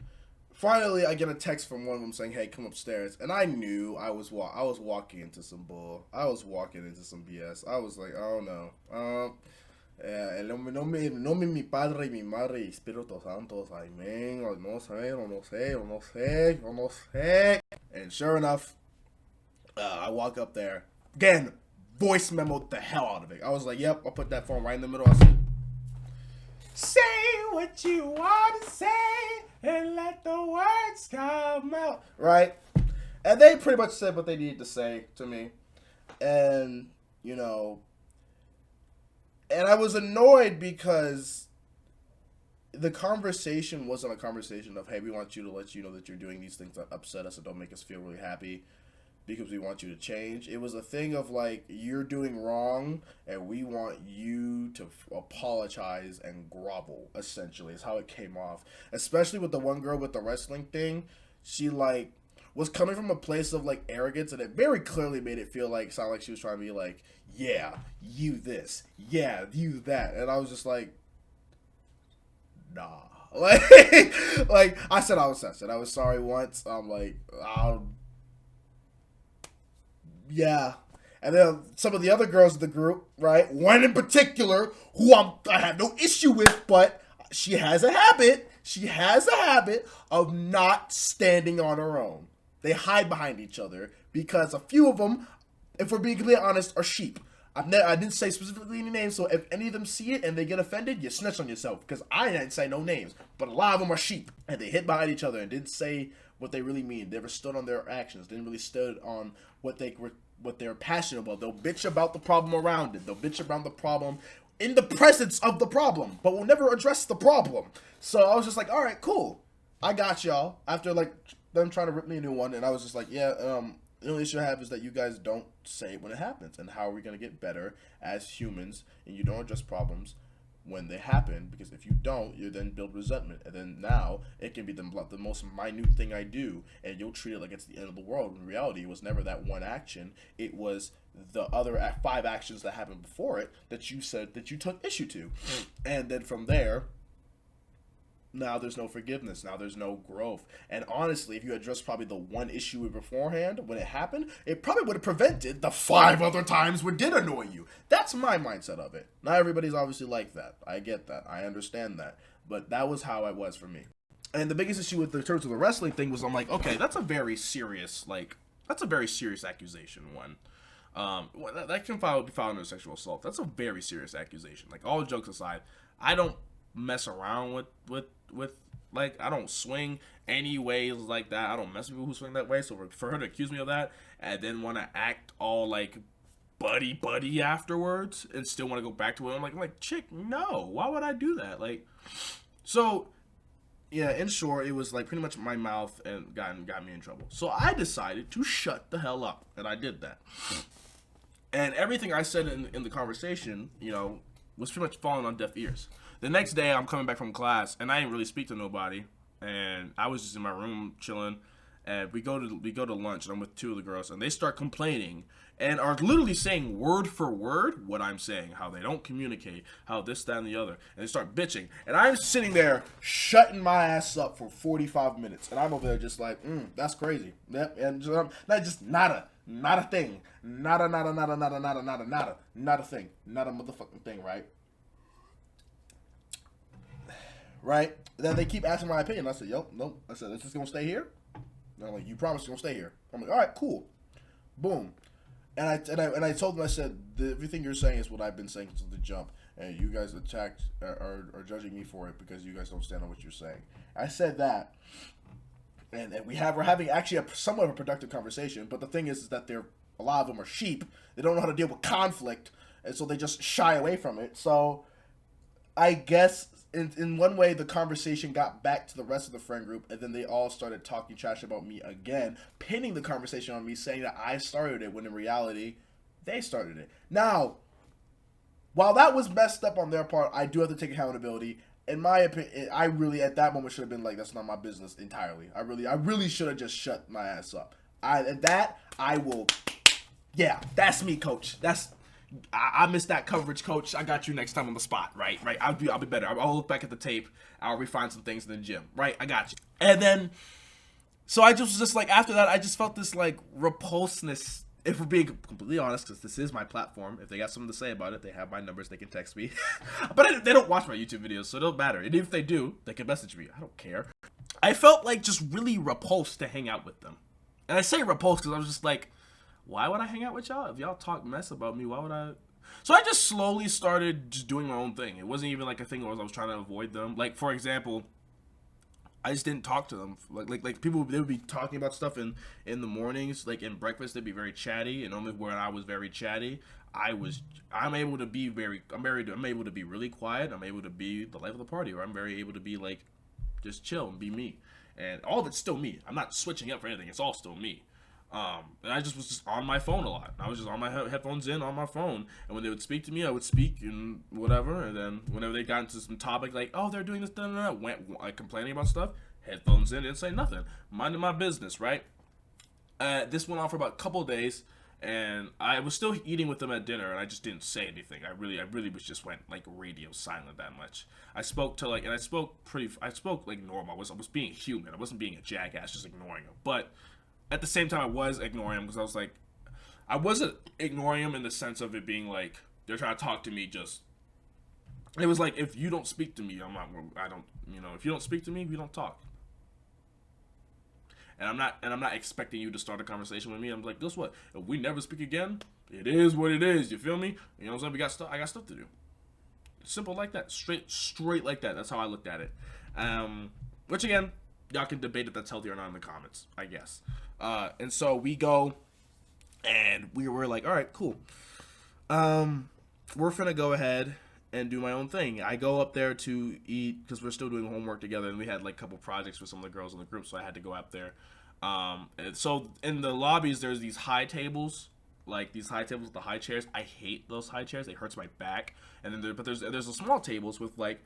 finally, I get a text from one of them saying, "Hey, come upstairs." And I knew I was walking into some bull. I was walking into some BS. I was like, "Oh no." El no me mi padre y mi madre y Espíritu Santo. Amén. O no sé. And sure enough, I walk up there. Again, voice memoed the hell out of it. I was like, "Yep." I'll put that phone right in the middle. I said, "Say what you want to say and let the words come out." Right? And they pretty much said what they needed to say to me. And, you know, and I was annoyed because the conversation wasn't a conversation of, "Hey, we want you to let you know that you're doing these things that upset us and don't make us feel really happy because we want you to change." It was a thing of like, you're doing wrong and we want you to apologize and grovel, essentially, is how it came off. Especially with the one girl with the wrestling thing. She like was coming from a place of like arrogance, and it very clearly made it sound like she was trying to be like, "Yeah, you this, yeah, you that." And I was just like, nah. Like I said, I was sorry once. I'm like, yeah. And then some of the other girls in the group, right? One in particular who I have no issue with, but she has a habit. She has a habit of not standing on her own. They hide behind each other because a few of them, if we're being completely honest, are sheep. I didn't say specifically any names, so if any of them see it and they get offended, you snitch on yourself, because I didn't say no names. But a lot of them are sheep, and they hid behind each other and didn't say what they really mean. They never stood on their actions. They didn't really stood on what they're passionate about. They'll bitch about the problem around it. They'll bitch around the problem in the presence of the problem, but will never address the problem. So I was just like, all right, cool. I got y'all. After like them trying to rip me a new one, and I was just like, yeah, the only issue I have is that you guys don't say it when it happens. And how are we going to get better as humans? And you don't address problems when they happen, because if you don't, you then build resentment. And then now it can be the most minute thing I do, and you'll treat it like it's the end of the world. In reality, it was never that one action. It was the other 5 actions that happened before it that you said that you took issue to. And then from there, now there's no forgiveness. Now there's no growth. And honestly, if you addressed probably the one issue beforehand when it happened, it probably would have prevented the 5 other times when it did annoy you. That's my mindset of it. Not everybody's obviously like that. I get that. I understand that. But that was how it was for me. And the biggest issue with the terms of the wrestling thing was, I'm like, okay, that's a very serious accusation. One. That can be filed under sexual assault. That's a very serious accusation. Like, all jokes aside, I don't mess around with like, I don't swing any ways like that. I don't mess with people who swing that way. So for her to accuse me of that and then want to act all like buddy afterwards and still want to go back to it, I'm like, chick, no, why would I do that? Like, so yeah, in short, it was like pretty much my mouth and got me in trouble. So I decided to shut the hell up, and I did that. And everything I said in the conversation, you know, was pretty much falling on deaf ears. The next day, I'm coming back from class, and I didn't really speak to nobody, and I was just in my room chilling. And we go to lunch, and I'm with 2 of the girls, and they start complaining and are literally saying word for word what I'm saying, how they don't communicate, how this, that, and the other, and they start bitching. And I'm sitting there shutting my ass up for 45 minutes, and I'm over there just like, that's crazy. Yep, and just not a thing, not a thing, not a motherfucking thing, right? Right? Then they keep asking my opinion. I said, nope. I said, it's just gonna stay here. And I'm like, you promise you're gonna stay here? I'm like, all right, cool. Boom. And I told them, I said, everything you're saying is what I've been saying since the jump, and you guys are judging me for it because you guys don't stand on what you're saying. I said that, and we're having actually somewhat of a productive conversation. But the thing is that a lot of them are sheep. They don't know how to deal with conflict, and so they just shy away from it. So I guess in one way, the conversation got back to the rest of the friend group, and then they all started talking trash about me again, pinning the conversation on me, saying that I started it, when in reality, they started it. Now, while that was messed up on their part, I do have to take accountability. In my opinion, I really, at that moment, should have been like, that's not my business entirely. I really should have just shut my ass up. That's me, coach. I missed that coverage, coach. I got you next time on the spot, right? I'll be better. I'll look back at the tape. I'll refine some things in the gym, right? I got you. And then, so I just like, after that, I just felt this like repulsiveness. If we're being completely honest, because this is my platform, if they got something to say about it, they have my numbers, they can text me. But they don't watch my YouTube videos, so it don't matter. And if they do, they can message me. I don't care. I felt like just really repulsed to hang out with them. And I say repulsed because I was just like, why would I hang out with y'all? If y'all talk mess about me, why would I? So I just slowly started just doing my own thing. It wasn't even like a thing where I was trying to avoid them. Like, for example, I just didn't talk to them. Like people, they would be talking about stuff in the mornings, like in breakfast, they'd be very chatty, and only when I was very chatty, I'm able to be really quiet. I'm able to be the life of the party, or I'm very able to be like, just chill and be me. And all of it's still me. I'm not switching up for anything. It's all still me. And I just was just on my phone a lot. I was just on my headphones in on my phone, and when they would speak to me, I would speak and whatever. And then whenever they got into some topic like, oh, they're doing this, went like complaining about stuff, headphones in, didn't say nothing, minding my business, right? This went on for about a couple of days, and I was still eating with them at dinner, and I just didn't say anything. I really was just went like radio silent that much. I spoke like normal. I was being human. I wasn't being a jackass, just ignoring them, but at the same time, I was ignoring him because I was like, I wasn't ignoring him in the sense of it being like, they're trying to talk to me just, it was like, if you don't speak to me, if you don't speak to me, we don't talk. And I'm not expecting you to start a conversation with me. I'm like, guess what? If we never speak again, it is what it is. You feel me? You know what I'm saying? I got stuff to do. Simple like that. Straight like that. That's how I looked at it. Which again, y'all can debate if that's healthy or not in the comments, I guess. And so we go, and we were like, all right, cool. We're gonna go ahead and do my own thing. I go up there to eat because we're still doing homework together, and we had like a couple projects with some of the girls in the group, so I had to go up there. And so in the lobbies, there's these high tables, with the high chairs. I hate those high chairs. It hurts my back. And then there's the small tables with like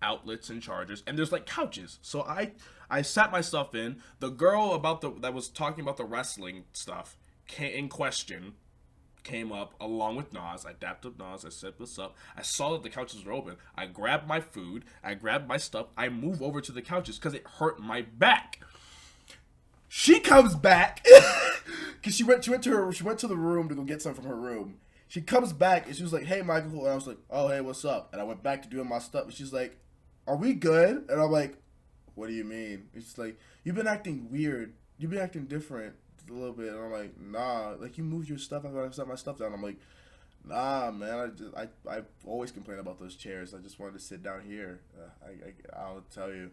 outlets and chargers, and there's like couches. So I sat myself in. The girl that was talking about the wrestling stuff came up along with Nas. I dapped up Nas. I said, what's up? I saw that the couches were open. I grabbed my food. I grabbed my stuff. I moved over to the couches because it hurt my back. She comes back because she went to the room to go get something from her room. She comes back and she was like, hey, Michael. And I was like, oh, hey, what's up? And I went back to doing my stuff. And she's like, are we good? And I'm like, what do you mean? It's like, you've been acting weird. You've been acting different a little bit. And I'm like, nah. Like, you moved your stuff after I set my stuff down. I'm like, nah, man. I always complain about those chairs. I just wanted to sit down here. I'll tell you.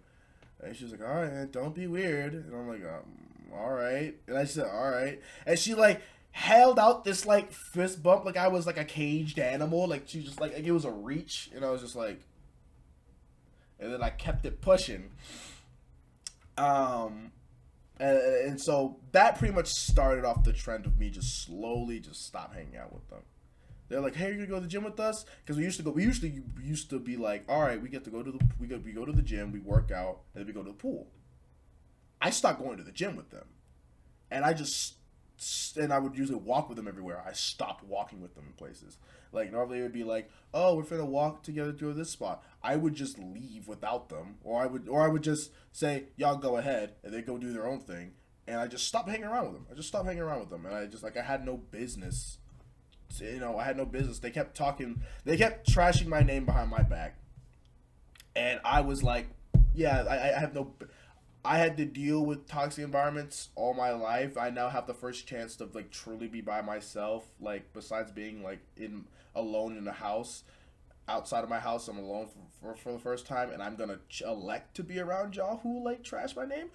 And she's like, all right, man, don't be weird. And I'm like, all right. And I said, all right. And she, like, held out this, like, fist bump like I was, like, a caged animal. Like, she just, like it was a reach. And I was just like, and then I kept it pushing. And so that pretty much started off the trend of me just slowly just stop hanging out with them. They're like, hey, you're gonna go to the gym with us? Because we used to be like, all right, we go to the gym, we work out, and then we go to the pool. I stopped going to the gym with them, and I would usually walk with them everywhere. I stopped walking with them in places. Like, normally it would be like, oh, we're finna walk together to this spot. I would just leave without them, or I would just say, y'all go ahead, and they go do their own thing, and I just stopped hanging around with them. And I had no business. I had no business. They kept trashing my name behind my back, and I was like, yeah, I had to deal with toxic environments all my life. I now have the first chance to like truly be by myself. Like, besides being like alone in the house, outside of my house, I'm alone for the first time, and I'm gonna elect to be around y'all who like trash my name.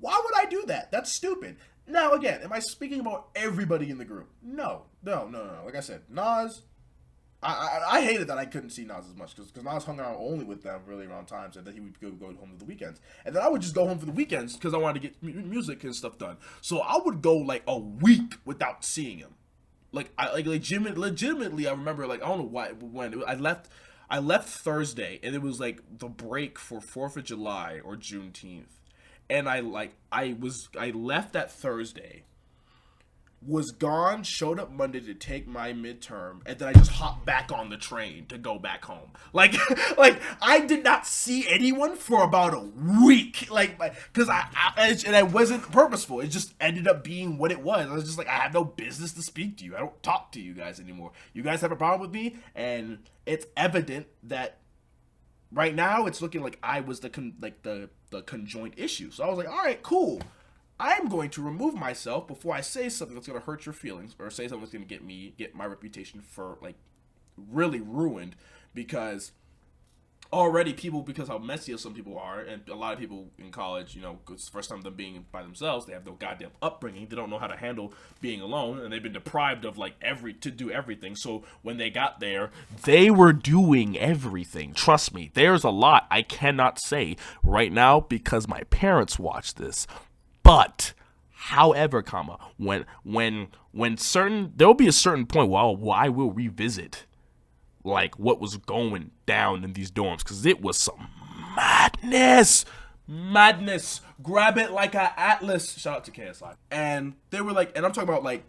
Why would I do that? That's stupid. Now, again, am I speaking about everybody in the group? No. Like I said, Nas, I hated that I couldn't see Nas as much because Nas hung around only with them really around times, and then he would go home for the weekends. And then I would just go home for the weekends because I wanted to get music and stuff done. So I would go like a week without seeing him. Legitimately, I remember, like, I don't know why, when I left Thursday, and it was like the break for 4th of July or Juneteenth. And I left that Thursday. was gone, showed up Monday to take my midterm, and then I just hopped back on the train to go back home. Like I did not see anyone for about a week. Like, because I wasn't purposeful. It just ended up being what it was. I was just like, I have no business to speak to you. I don't talk to you guys anymore. You guys have a problem with me, and it's evident that right now it's looking like I was the conjoint issue. So I was like, all right, cool. I'm going to remove myself before I say something that's going to hurt your feelings or say something that's going to get my reputation for like really ruined, because already people, because how messy some people are, and a lot of people in college, you know, it's the first time them being by themselves, they have no goddamn upbringing, they don't know how to handle being alone, and they've been deprived of like to do everything. So when they got there, they were doing everything. Trust me, there's a lot I cannot say right now because my parents watch this. But, however, when certain, there will be a certain point where I will revisit, like, what was going down in these dorms, because it was some madness. Grab it like an atlas. Shout out to KSI. And they were like, and I'm talking about, like,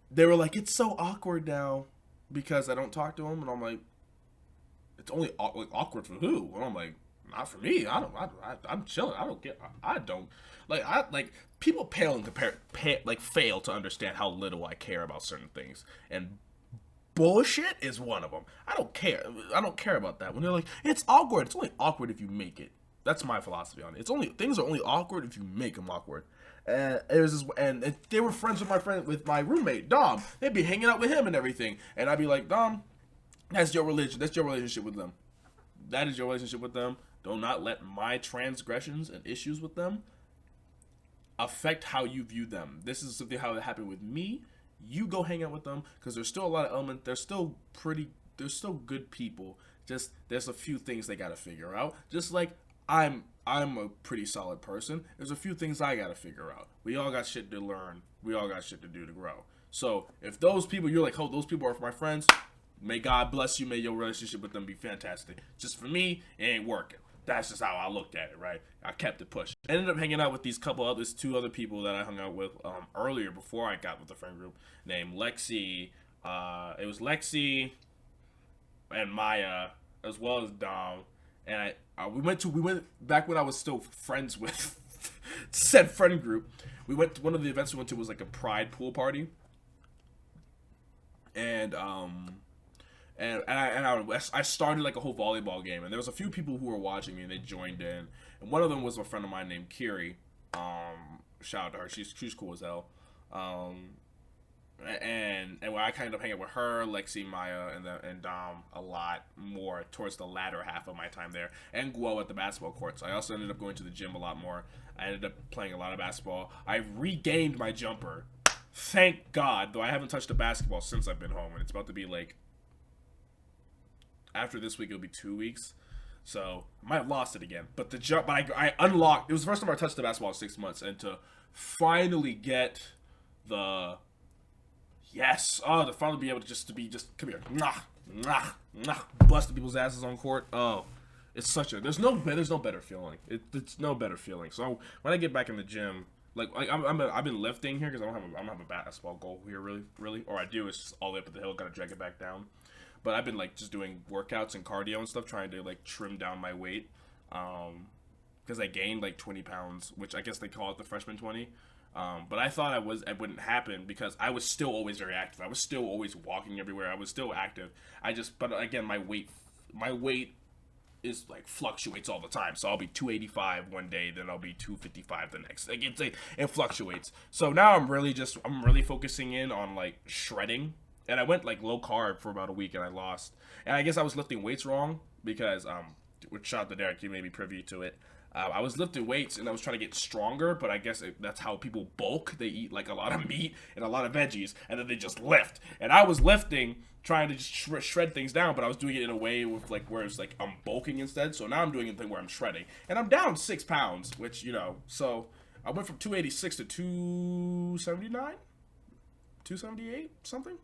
they were like, it's so awkward now because I don't talk to them. And I'm like, it's only awkward for who? And I'm like, not for me. I'm chilling. I don't get. I don't like people fail to understand how little I care about certain things, and bullshit is one of them. I don't care about that. When they're like, it's awkward. It's only awkward if you make it. That's my philosophy on it. Things are only awkward if you make them awkward. And it was this, and they were friends with my roommate Dom. They'd be hanging out with him and everything, and I'd be like, Dom, that's your religion. That's your relationship with them. That is your relationship with them. Do not let my transgressions and issues with them affect how you view them. This is something how it happened with me. You go hang out with them, because there's still a lot of elements. They're still good people. Just there's a few things they gotta figure out. Just like I'm a pretty solid person. There's a few things I gotta figure out. We all got shit to learn. We all got shit to do to grow. So if those people, you're like, oh, those people are my friends, may God bless you. May your relationship with them be fantastic. Just for me, it ain't working. That's just how I looked at it, right? I kept it pushing. Ended up hanging out with two other people that I hung out with earlier before I got with the friend group, named Lexi. It was Lexi and Maya, as well as Dom. And we went back when I was still friends with said friend group. We went to one of the events we went to was like a pride pool party. And I started like a whole volleyball game, and there was a few people who were watching me, and they joined in. And one of them was a friend of mine named Kiri. Shout out to her. She's cool as hell. And when I kind of hang out with her, Lexi, Maya, and Dom a lot more towards the latter half of my time there, and Guo at the basketball courts. I also ended up going to the gym a lot more. I ended up playing a lot of basketball. I regained my jumper. Thank God, though I haven't touched a basketball since I've been home, and it's about to be like, after this week, it'll be 2 weeks. So I might have lost it again. But I unlocked. It was the first time I touched the basketball in 6 months, and to finally get to finally be able to come here, busting people's asses on court. Oh, it's there's no better feeling. It's no better feeling. So when I get back in the gym, I've been lifting here because I don't have a basketball goal here really, or I do. It's just all the way up at the hill, gotta drag it back down. But I've been just doing workouts and cardio and stuff, trying to trim down my weight, because I gained 20 pounds, which I guess they call it the freshman 20. But I thought it wouldn't happen because I was still always very active. I was still always walking everywhere. I was still active. But again, my weight is fluctuates all the time. So I'll be 285 one day, then I'll be 255 the next. It fluctuates. So now I'm really focusing in on shredding. And I went low carb for about a week, and I lost. And I guess I was lifting weights wrong because, which shout out to Derek, you may be privy to it. I was lifting weights, and I was trying to get stronger, but I guess that's how people bulk. They eat a lot of meat and a lot of veggies, and then they just lift. And I was lifting, trying to just shred things down, but I was doing it in a way with where it's I'm bulking instead. So now I'm doing a thing where I'm shredding, and I'm down 6 pounds, which so I went from 286 to 279, 278 something.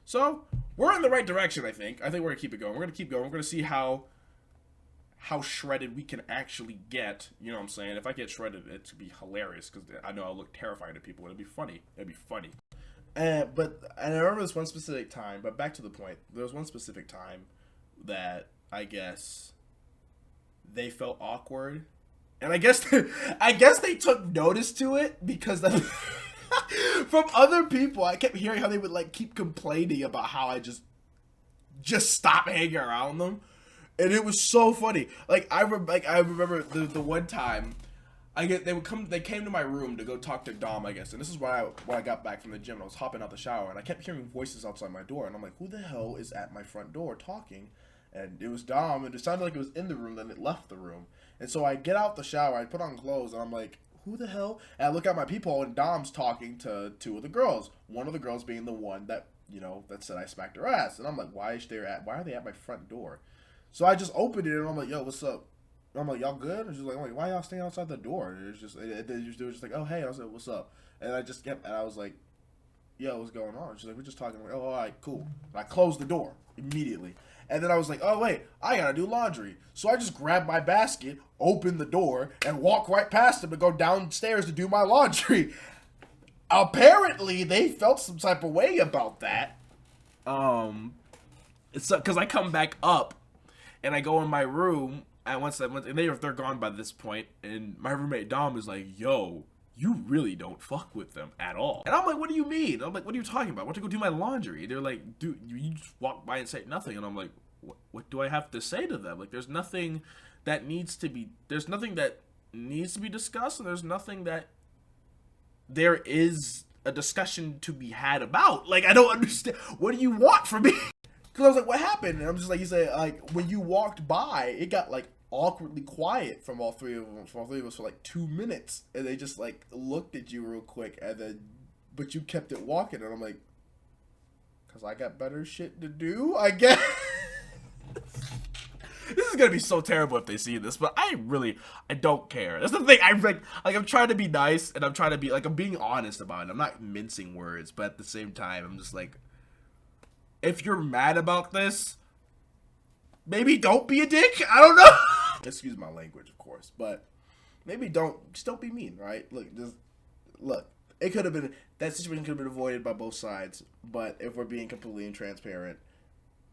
So we're in the right direction, I think. We're gonna keep it going. We're gonna keep going. We're gonna see how how shredded we can actually get. You know what I'm saying? If I get shredded, it'd be hilarious because I know I'll look terrifying to people. It'd be funny. But I remember this one specific time. But back to the point, there was one specific time that I guess they felt awkward, and I guess they took notice to it because from other people, I kept hearing how they would like keep complaining about how I just stop hanging around them. And it was so funny. I remember the one time they came to my room to go talk to Dom, I guess. And this is when I got back from the gym and I was hopping out the shower and I kept hearing voices outside my door and I'm like, who the hell is at my front door talking? And it was Dom, and it sounded like it was in the room, then it left the room. And so I get out the shower, I put on clothes, and I'm like, who the hell? And I look at my peephole, and Dom's talking to two of the girls. One of the girls being the one that, that said I smacked her ass. And I'm like, why are they at my front door? So I just opened it, and I'm like, yo, what's up? And I'm like, y'all good? And she's like, why y'all staying outside the door? And it was just like, oh, hey. I was like, what's up? And I was like, yo, what's going on? She's like, we're just talking. I'm like, oh, all right, cool. And I closed the door immediately. And then I was like, oh, wait, I gotta do laundry. So I just grabbed my basket, opened the door, and walked right past them to go downstairs to do my laundry. Apparently, they felt some type of way about that. It's because I come back up, and I go in my room, and they're gone by this point, and my roommate Dom is like, yo, you really don't fuck with them at all. And I'm like, what do you mean? I'm like, what are you talking about? I want to go do my laundry. They're like, dude, you just walk by and say nothing. And I'm like, what do I have to say to them? Like, there's nothing that needs to be discussed, and there's nothing that there is a discussion to be had about. Like, I don't understand. What do you want from me? Because I was like, what happened? And I'm just like, you say, like, when you walked by, it got, like, awkwardly quiet from all three of us for like 2 minutes, and they just like looked at you real quick, but you kept it walking, and I'm like, because I got better shit to do, I guess. This is gonna be so terrible if they see this, but I don't care. That's the thing. I'm trying to be nice, and I'm trying to be like, I'm being honest about it. I'm not mincing words, but at the same time, I'm just like, if you're mad about this, maybe don't be a dick. I don't know. Excuse my language, of course, but maybe don't be mean, right? Look, it could have been, that situation could have been avoided by both sides, but if we're being completely transparent,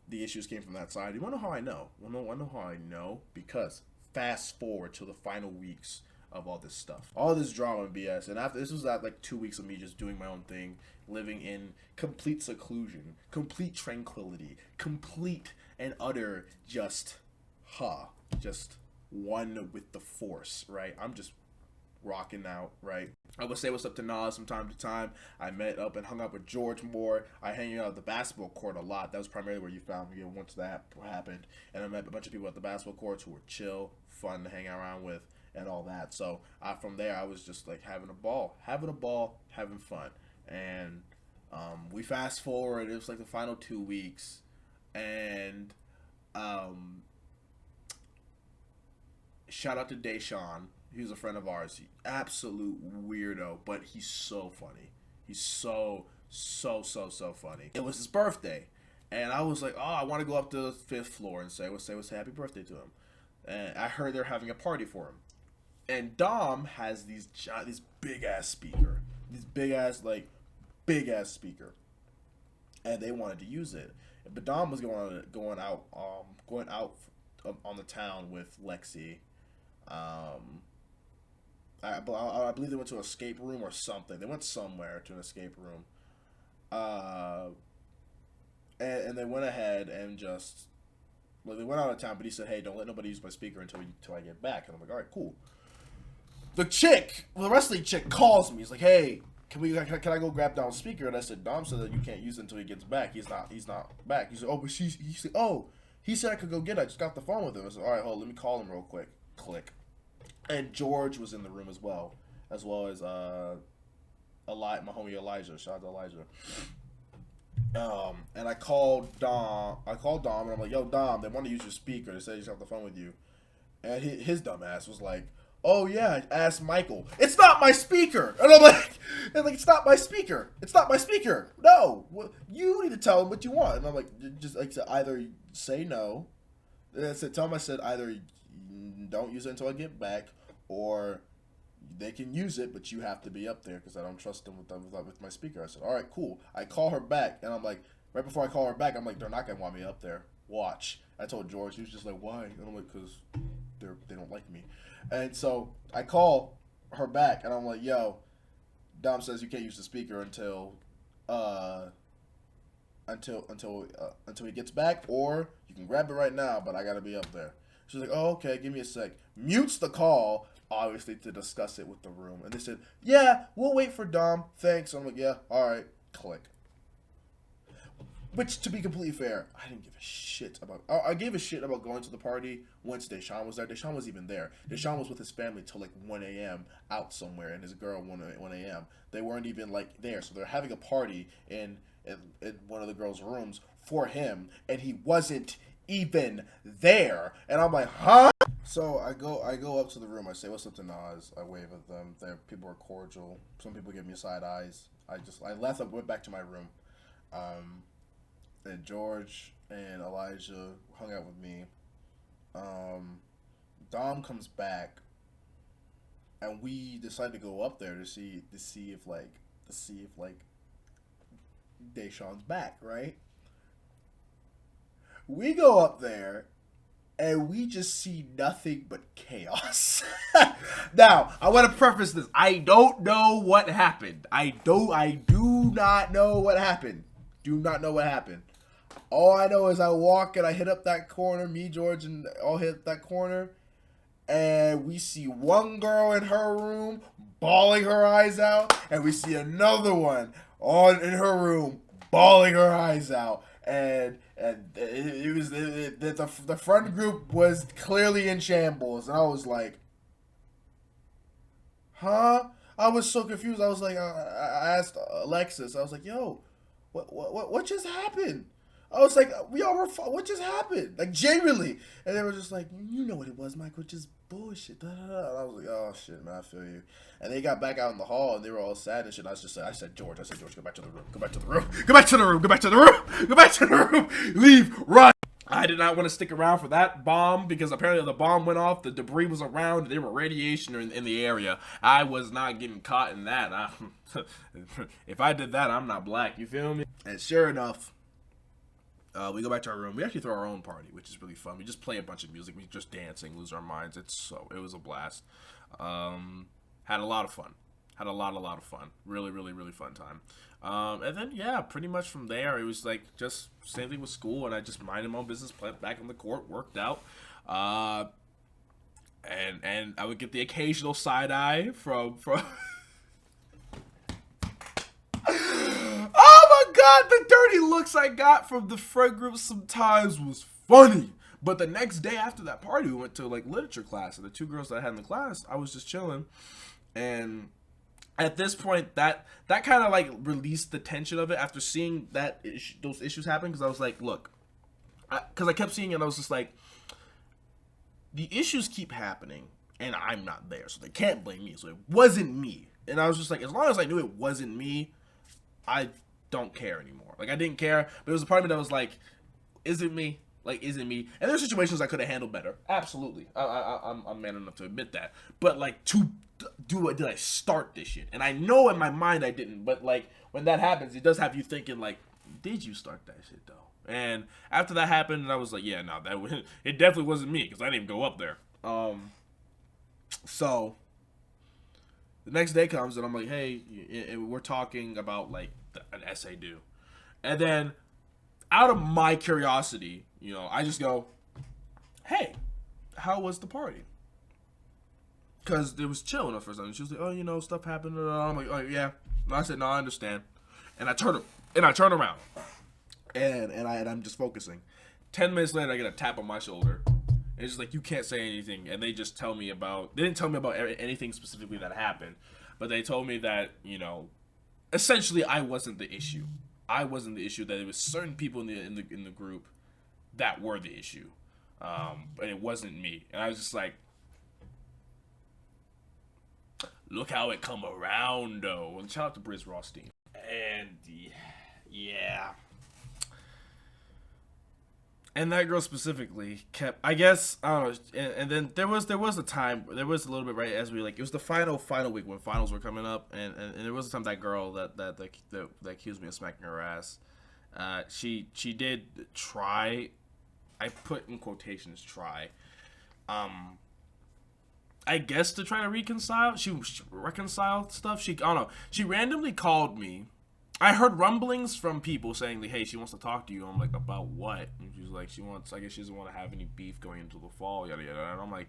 the issues came from that side. You want to know how I know? Want to know how I know? Because fast forward to the final weeks of all this stuff, all this drama and BS, and after this was like 2 weeks of me just doing my own thing, living in complete seclusion, complete tranquility, complete and utter just one with the force, right? I'm just rocking out, right? I would say what's up to Nas from time to time. I met up and hung out with George more. I hang out at the basketball court a lot. That was primarily where you found me once that happened. And I met a bunch of people at the basketball courts who were chill, fun to hang around with, and all that. So from there, I was just like having a ball, having fun. And we fast forward. It was like the final 2 weeks, and shout out to Deshaun. He was a friend of ours. Absolute weirdo, but he's so funny. He's so funny. It was his birthday, and I was like, oh, I want to go up to the 5th floor and say happy birthday to him. And I heard they're having a party for him. And Dom has this big ass speaker, and they wanted to use it. But Dom was going out on the town with Lexi. I believe they went to an escape room or something. They went somewhere to an escape room. And they went ahead and they went out of town, but he said, hey, don't let nobody use my speaker until I get back. And I'm like, all right, cool. The wrestling chick calls me. He's like, hey, can I go grab Dom's speaker? And I said, Dom said that you can't use it until he gets back. He's not back. He said, oh, but he said I could go get it. I just got the phone with him. I said, all right, hold on, let me call him real quick. Click. And George was in the room as well as my homie Elijah. Shout out to Elijah. And I called Dom, and I'm like, yo, Dom, they want to use your speaker. They said you just have the phone with you. And his dumb ass was like, oh yeah, ask Michael. It's not my speaker. And I'm like, it's not my speaker. It's not my speaker. No, you need to tell him what you want. And I'm like, just like, either say no. And I said, tell him I said either don't use it until I get back, or they can use it, but you have to be up there because I don't trust them with my speaker. I said, all right, cool. I call her back, and I'm like, right before I call her back, I'm like, they're not going to want me up there. Watch. I told George. He was just like, why? And I'm like, because they don't like me. And so I call her back, and I'm like, yo, Dom says you can't use the speaker until he gets back, or you can grab it right now, but I got to be up there. She's like, oh, okay, give me a sec. Mutes the call, obviously, to discuss it with the room. And they said, yeah, we'll wait for Dom. Thanks. I'm like, yeah, all right. Click. Which, to be completely fair, I didn't give a shit about. I gave a shit about going to the party once Deshaun was there. Deshaun was even there. Deshaun was with his family till like 1 a.m. out somewhere, and his girl 1 a.m. They weren't even like there, so they're having a party in one of the girls' rooms for him, and he wasn't even there. And I'm like, huh? So I go up to the room. I say, what's up to Nas? I wave at them. People are cordial. Some people give me side eyes. I left. I went back to my room. And George and Elijah hung out with me. Dom comes back, and we decided to go up there to see if Deshaun's back, right? We go up there, and we just see nothing but chaos. Now, I want to preface this. I don't know what happened. I do not know what happened. Do not know what happened. All I know is I walk and I hit up that corner. Me, George, and all hit that corner. And we see one girl in her room bawling her eyes out. And we see another one in her room bawling her eyes out. And it was the front group was clearly in shambles. And I was like, huh? I was so confused. I was like, I asked Alexis. I was like, yo, what just happened? I was like, we all were, what just happened? Like, genuinely. And they were just like, you know what it was, Mike, which is bullshit. Da, da, da. And I was like, oh, shit, man, I feel you. And they got back out in the hall, and they were all sad and shit. I said, George, go back to the room. Go back to the room. Go back to the room. Go back to the room. Go back to the room. Leave. Run. I did not want to stick around for that bomb because apparently the bomb went off. The debris was around. There were radiation in the area. I was not getting caught in that. If I did that, I'm not black. You feel me? And sure enough, we go back to our room. We actually throw our own party, which is really fun. We just play a bunch of music. We just dancing, lose our minds. It was a blast. Had a lot of fun. Had a lot of fun. Really, really, really fun time. And then, yeah, pretty much from there, it was like just same thing with school, and I just minded my own business, played back on the court, worked out. And I would get the occasional side eye from Oh my god, the dirty looks I got from the friend group sometimes was funny. But the next day after that party, we went to like literature class, and the two girls that I had in the class, I was just chilling. And at this point, that kind of like released the tension of it after seeing those issues happen, because I was like, look, because I kept seeing it, and I was just like, the issues keep happening, and I'm not there, so they can't blame me. So it wasn't me. And I was just like, as long as I knew it wasn't me, I don't care anymore. Like, I didn't care, but it was a part of me that was like, is it me? Like, is it me? And there's situations I could have handled better. Absolutely. I'm man enough to admit that. But, like, did I start this shit? And I know in my mind I didn't, but, like, when that happens, it does have you thinking, like, did you start that shit, though? And after that happened, I was like, yeah, no, it definitely wasn't me, because I didn't even go up there. So the next day comes, and I'm like, hey, we're talking about, like, an essay due. And then, out of my curiosity, you know, I just go, hey, how was the party? Because it was chill enough for something. She was like, oh, you know, stuff happened. I'm like, oh, yeah. And I said, no, I understand. And I turn around. And I'm just focusing. 10 minutes later, I get a tap on my shoulder. And it's just like, you can't say anything. And they just tell me about, they didn't tell me about anything specifically that happened. But they told me that, you know, essentially I wasn't the issue. I wasn't the issue. That it was certain people in the group that were the issue. But it wasn't me. And I was just like, look how it come around, though. And shout out to Briz Rothstein. And, yeah. And that girl specifically kept, I guess, I don't know. And then there was a time, there was a little bit right as we it was the final week when finals were coming up, and there was a time that girl that accused me of smacking her ass. She did try. I put in quotations try. I guess to try to reconcile. She reconciled stuff. I don't know. She randomly called me. I heard rumblings from people saying like, "Hey, she wants to talk to you." I'm like, "About what?" And she's like, I guess she doesn't want to have any beef going into the fall, yada yada. And I'm like,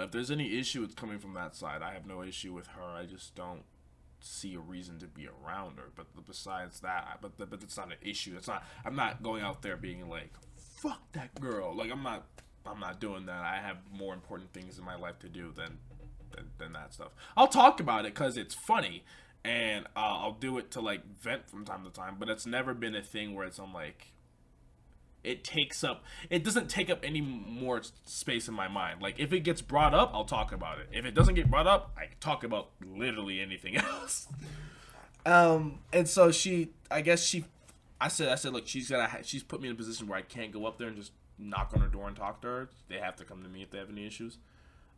if there's any issue, it's coming from that side. I have no issue with her. I just don't see a reason to be around her. But besides that, but it's not an issue. It's not. I'm not going out there being like, "Fuck that girl." Like I'm not doing that. I have more important things in my life to do than that stuff. I'll talk about it because it's funny. And I'll do it to like vent from time to time, but it's never been a thing where I'm like, it doesn't take up any more space in my mind. Like if it gets brought up, I'll talk about it. If it doesn't get brought up, I talk about literally anything else. And so I said, look, she's put me in a position where I can't go up there and just knock on her door and talk to her. They have to come to me if they have any issues.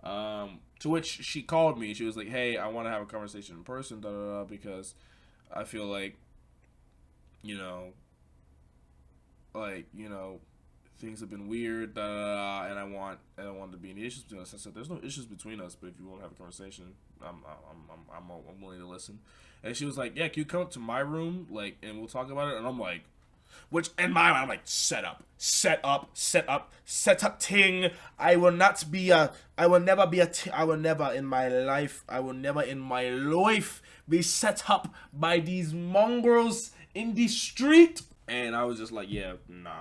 To which she called me. She was like, "Hey, I want to have a conversation in person, because I feel like, things have been weird, and I don't want there to be any issues between us." I said, "There's no issues between us, but if you want to have a conversation, I'm willing to listen." And she was like, "Yeah, can you come up to my room, and we'll talk about it?" And I'm like, which in my mind, I'm like, set up ting. I will never in my life be set up by these mongrels in the street. And I was just like, yeah, no.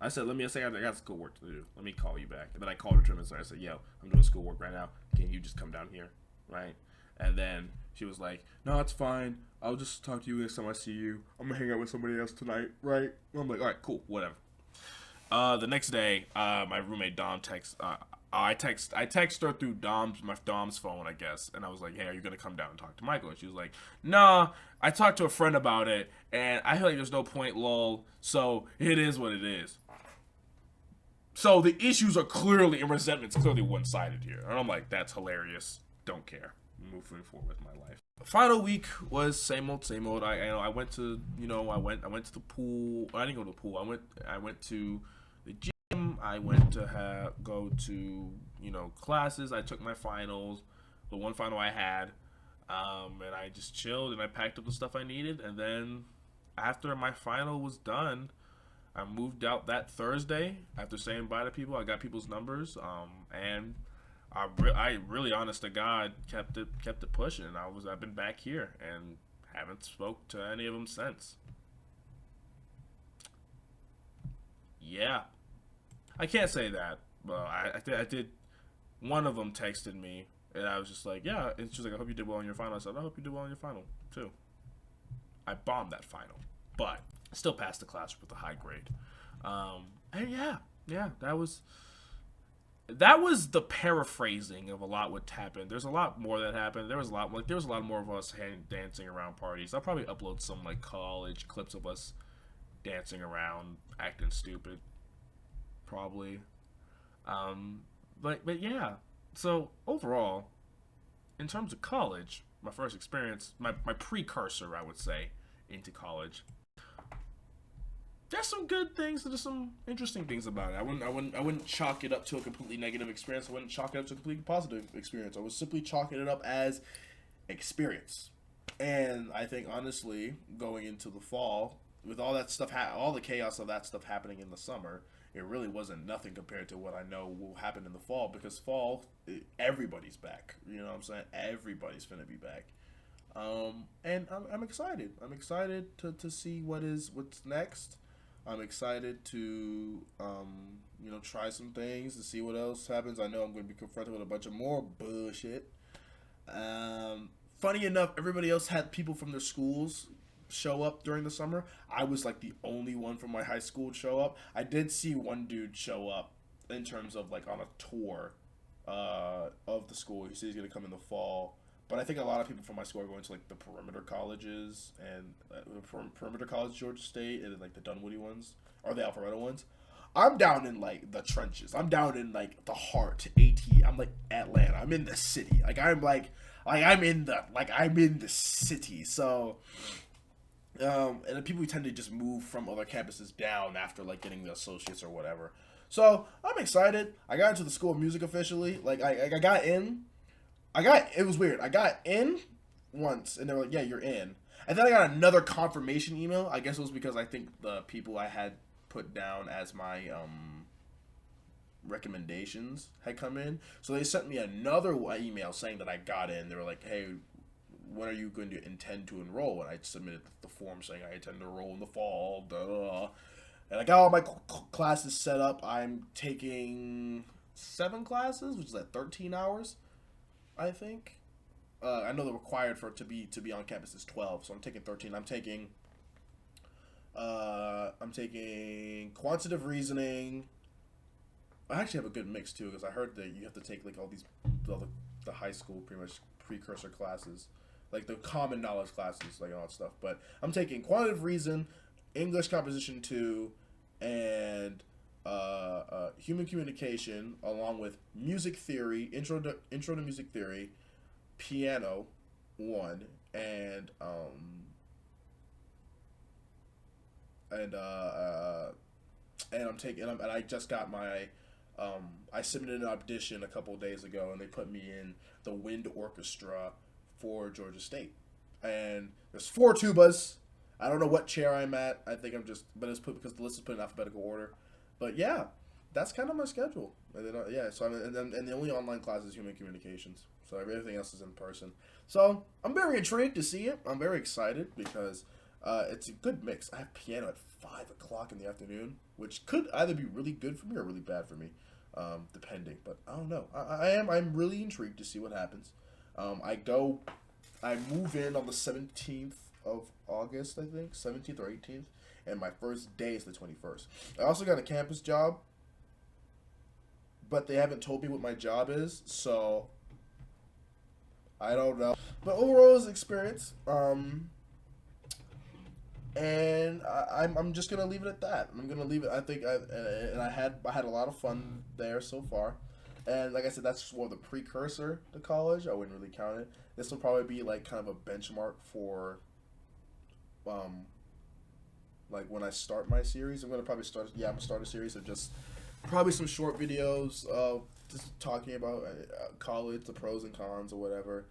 I said, I got schoolwork to do. Let me call you back. And then I called her to him and I said, yo, I'm doing schoolwork right now. Can you just come down here? Right? And then she was like, no, it's fine. I'll just talk to you next time I see you. I'm going to hang out with somebody else tonight, right? I'm like, all right, cool, whatever. The next day, my roommate Dom texts. I text her through my Dom's phone, I guess, and I was like, "Hey, are you gonna come down and talk to Michael?" And she was like, "Nah, I talked to a friend about it, and I feel like there's no point, lol. So it is what it is." So the issues are clearly and resentment's clearly one-sided here, and I'm like, "That's hilarious. Don't care. Moving forward with my life." Final week was same old. I went to I went to the pool. I didn't go to the pool. I went to the gym. I went to go to classes. I took my finals, the one final I had, and I just chilled and I packed up the stuff I needed. And then after my final was done, I moved out that Thursday. After saying bye to people, I got people's numbers, and I really, honest to God, kept it pushing. I've been back here and haven't spoke to any of them since. Yeah. I can't say that, but I did. One of them texted me, and I was just like, yeah. And she was like, I hope you did well in your final. I said, I hope you did well in your final, too. I bombed that final, but still passed the class with a high grade. And yeah, that was the paraphrasing of a lot what happened. There's a lot more that happened. There was a lot more of us dancing around parties. I'll probably upload some college clips of us dancing around, acting stupid. Probably. But yeah. So overall, in terms of college, my first experience, my precursor, I would say, into college. There's some good things. There's some interesting things about it. I wouldn't chalk it up to a completely negative experience. I wouldn't chalk it up to a completely positive experience. I was simply chalking it up as experience. And I think honestly, going into the fall, with all that stuff, all the chaos of that stuff happening in the summer, it really wasn't nothing compared to what I know will happen in the fall. Because fall, everybody's back. You know what I'm saying? Everybody's finna be back. And I'm excited. I'm excited to see what's next. I'm excited to try some things to see what else happens. I know I'm going to be confronted with a bunch of more bullshit. Funny enough, everybody else had people from their schools show up during the summer. I was like the only one from my high school to show up. I did see one dude show up in terms of on a tour of the school. He said he's gonna come in the fall, But I think a lot of people from my school are going to like the perimeter colleges and perimeter college, Georgia State, and then like the Dunwoody ones or the Alpharetta ones. I'm down in like the trenches. I'm down in like the heart, AT. I'm like Atlanta. I'm in the city. I'm in the city. So, and then people tend to just move from other campuses down after like getting the associates or whatever. So I'm excited. I got into the School of Music officially. Like I got in. It was weird. I got in once, and they were like, "Yeah, you're in." And then I got another confirmation email. I guess it was because I think the people I had put down as my recommendations had come in. So they sent me another email saying that I got in. They were like, "Hey, when are you going to intend to enroll?" And I submitted the form saying I intend to enroll in the fall. Duh. And I got all my classes set up. I'm taking 7 classes, which is at 13 hours, I think. I know the required for it to be on campus is 12, so I'm taking 13. I'm taking quantitative reasoning. I actually have a good mix too, because I heard that you have to take like all the high school pretty much precursor classes, like the common knowledge classes, like all that stuff. But I'm taking quantitative reason, English composition 2, and human communication, along with music theory, intro to music theory, piano 1, and I just got my I submitted an audition a couple of days ago, and they put me in the wind orchestra for Georgia State. And there's 4 tubas. I don't know what chair I'm at. I think I'm just, but it's put because the list is put in alphabetical order. But yeah, that's kind of my schedule. And then so and the only online class is human communications. So everything else is in person. So I'm very intrigued to see it. I'm very excited because it's a good mix. I have piano at 5 o'clock in the afternoon, which could either be really good for me or really bad for me, depending. But I don't know. I'm really intrigued to see what happens. I move in on the 17th of August, I think, 17th or 18th, and my first day is the 21st. I also got a campus job, but they haven't told me what my job is, so I don't know. But overall, it's an experience. And I'm just gonna leave it at that. I'm gonna leave it. I think I had a lot of fun there so far, and like I said, that's more the precursor to college. I wouldn't really count it. This will probably be like kind of a benchmark for, like when I start my series. I'm gonna start a series of just probably some short videos of just talking about college, the pros and cons or whatever.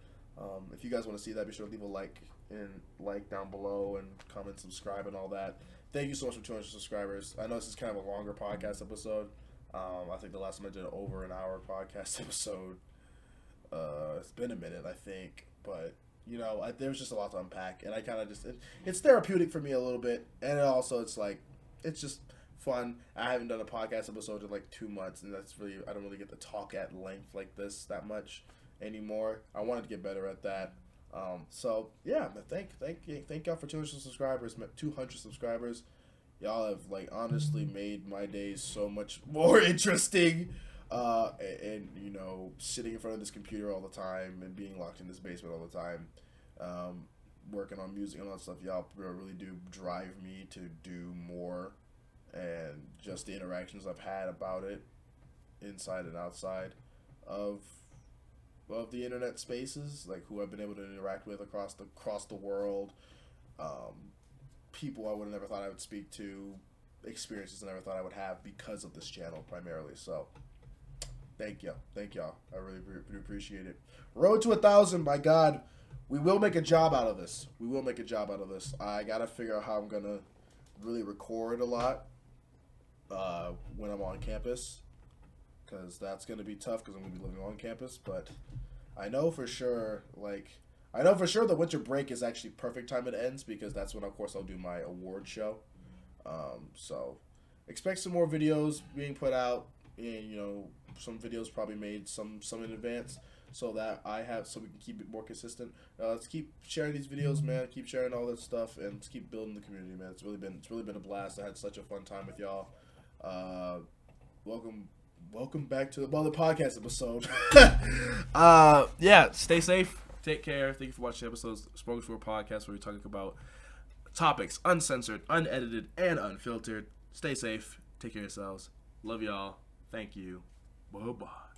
If you guys want to see that, be sure to leave a like down below and comment, subscribe, and all that. Thank you so much for 200 subscribers. I know this is kind of a longer podcast episode. I think the last time I did an over an hour podcast episode. It's been a minute, I think, but there's just a lot to unpack, and I kind of it's therapeutic for me a little bit, and it's just fun. I haven't done a podcast episode in like 2 months, and I don't really get to talk at length like this that much anymore. I wanted to get better at that. So yeah, thank y'all for 200 subscribers. 200 subscribers. Y'all have honestly made my days so much more interesting. And sitting in front of this computer all the time and being locked in this basement all the time, working on music and all that stuff. Y'all really do drive me to do more, and just the interactions I've had about it, inside and outside of the internet spaces, like who I've been able to interact with across the world, people I would have never thought I would speak to, experiences I never thought I would have because of this channel primarily. So thank y'all. I really do appreciate it. Road to 1,000, my God. We will make a job out of this. I gotta figure out how I'm gonna really record a lot when I'm on campus, because that's gonna be tough because I'm gonna be living on campus. But I know for sure the winter break is actually perfect time it ends, because that's when, of course, I'll do my award show. So expect some more videos being put out, and some videos probably made some in advance, so we can keep it more consistent. Let's keep sharing these videos, man. Keep sharing all this stuff, and let's keep building the community, man. It's really been a blast. I had such a fun time with y'all. Welcome back to the podcast episode. Yeah, stay safe. Take care. Thank you for watching episodes of Smorgasbord Podcast, where we're talking about topics uncensored, unedited, and unfiltered. Stay safe. Take care of yourselves. Love y'all. Thank you. Bye-bye.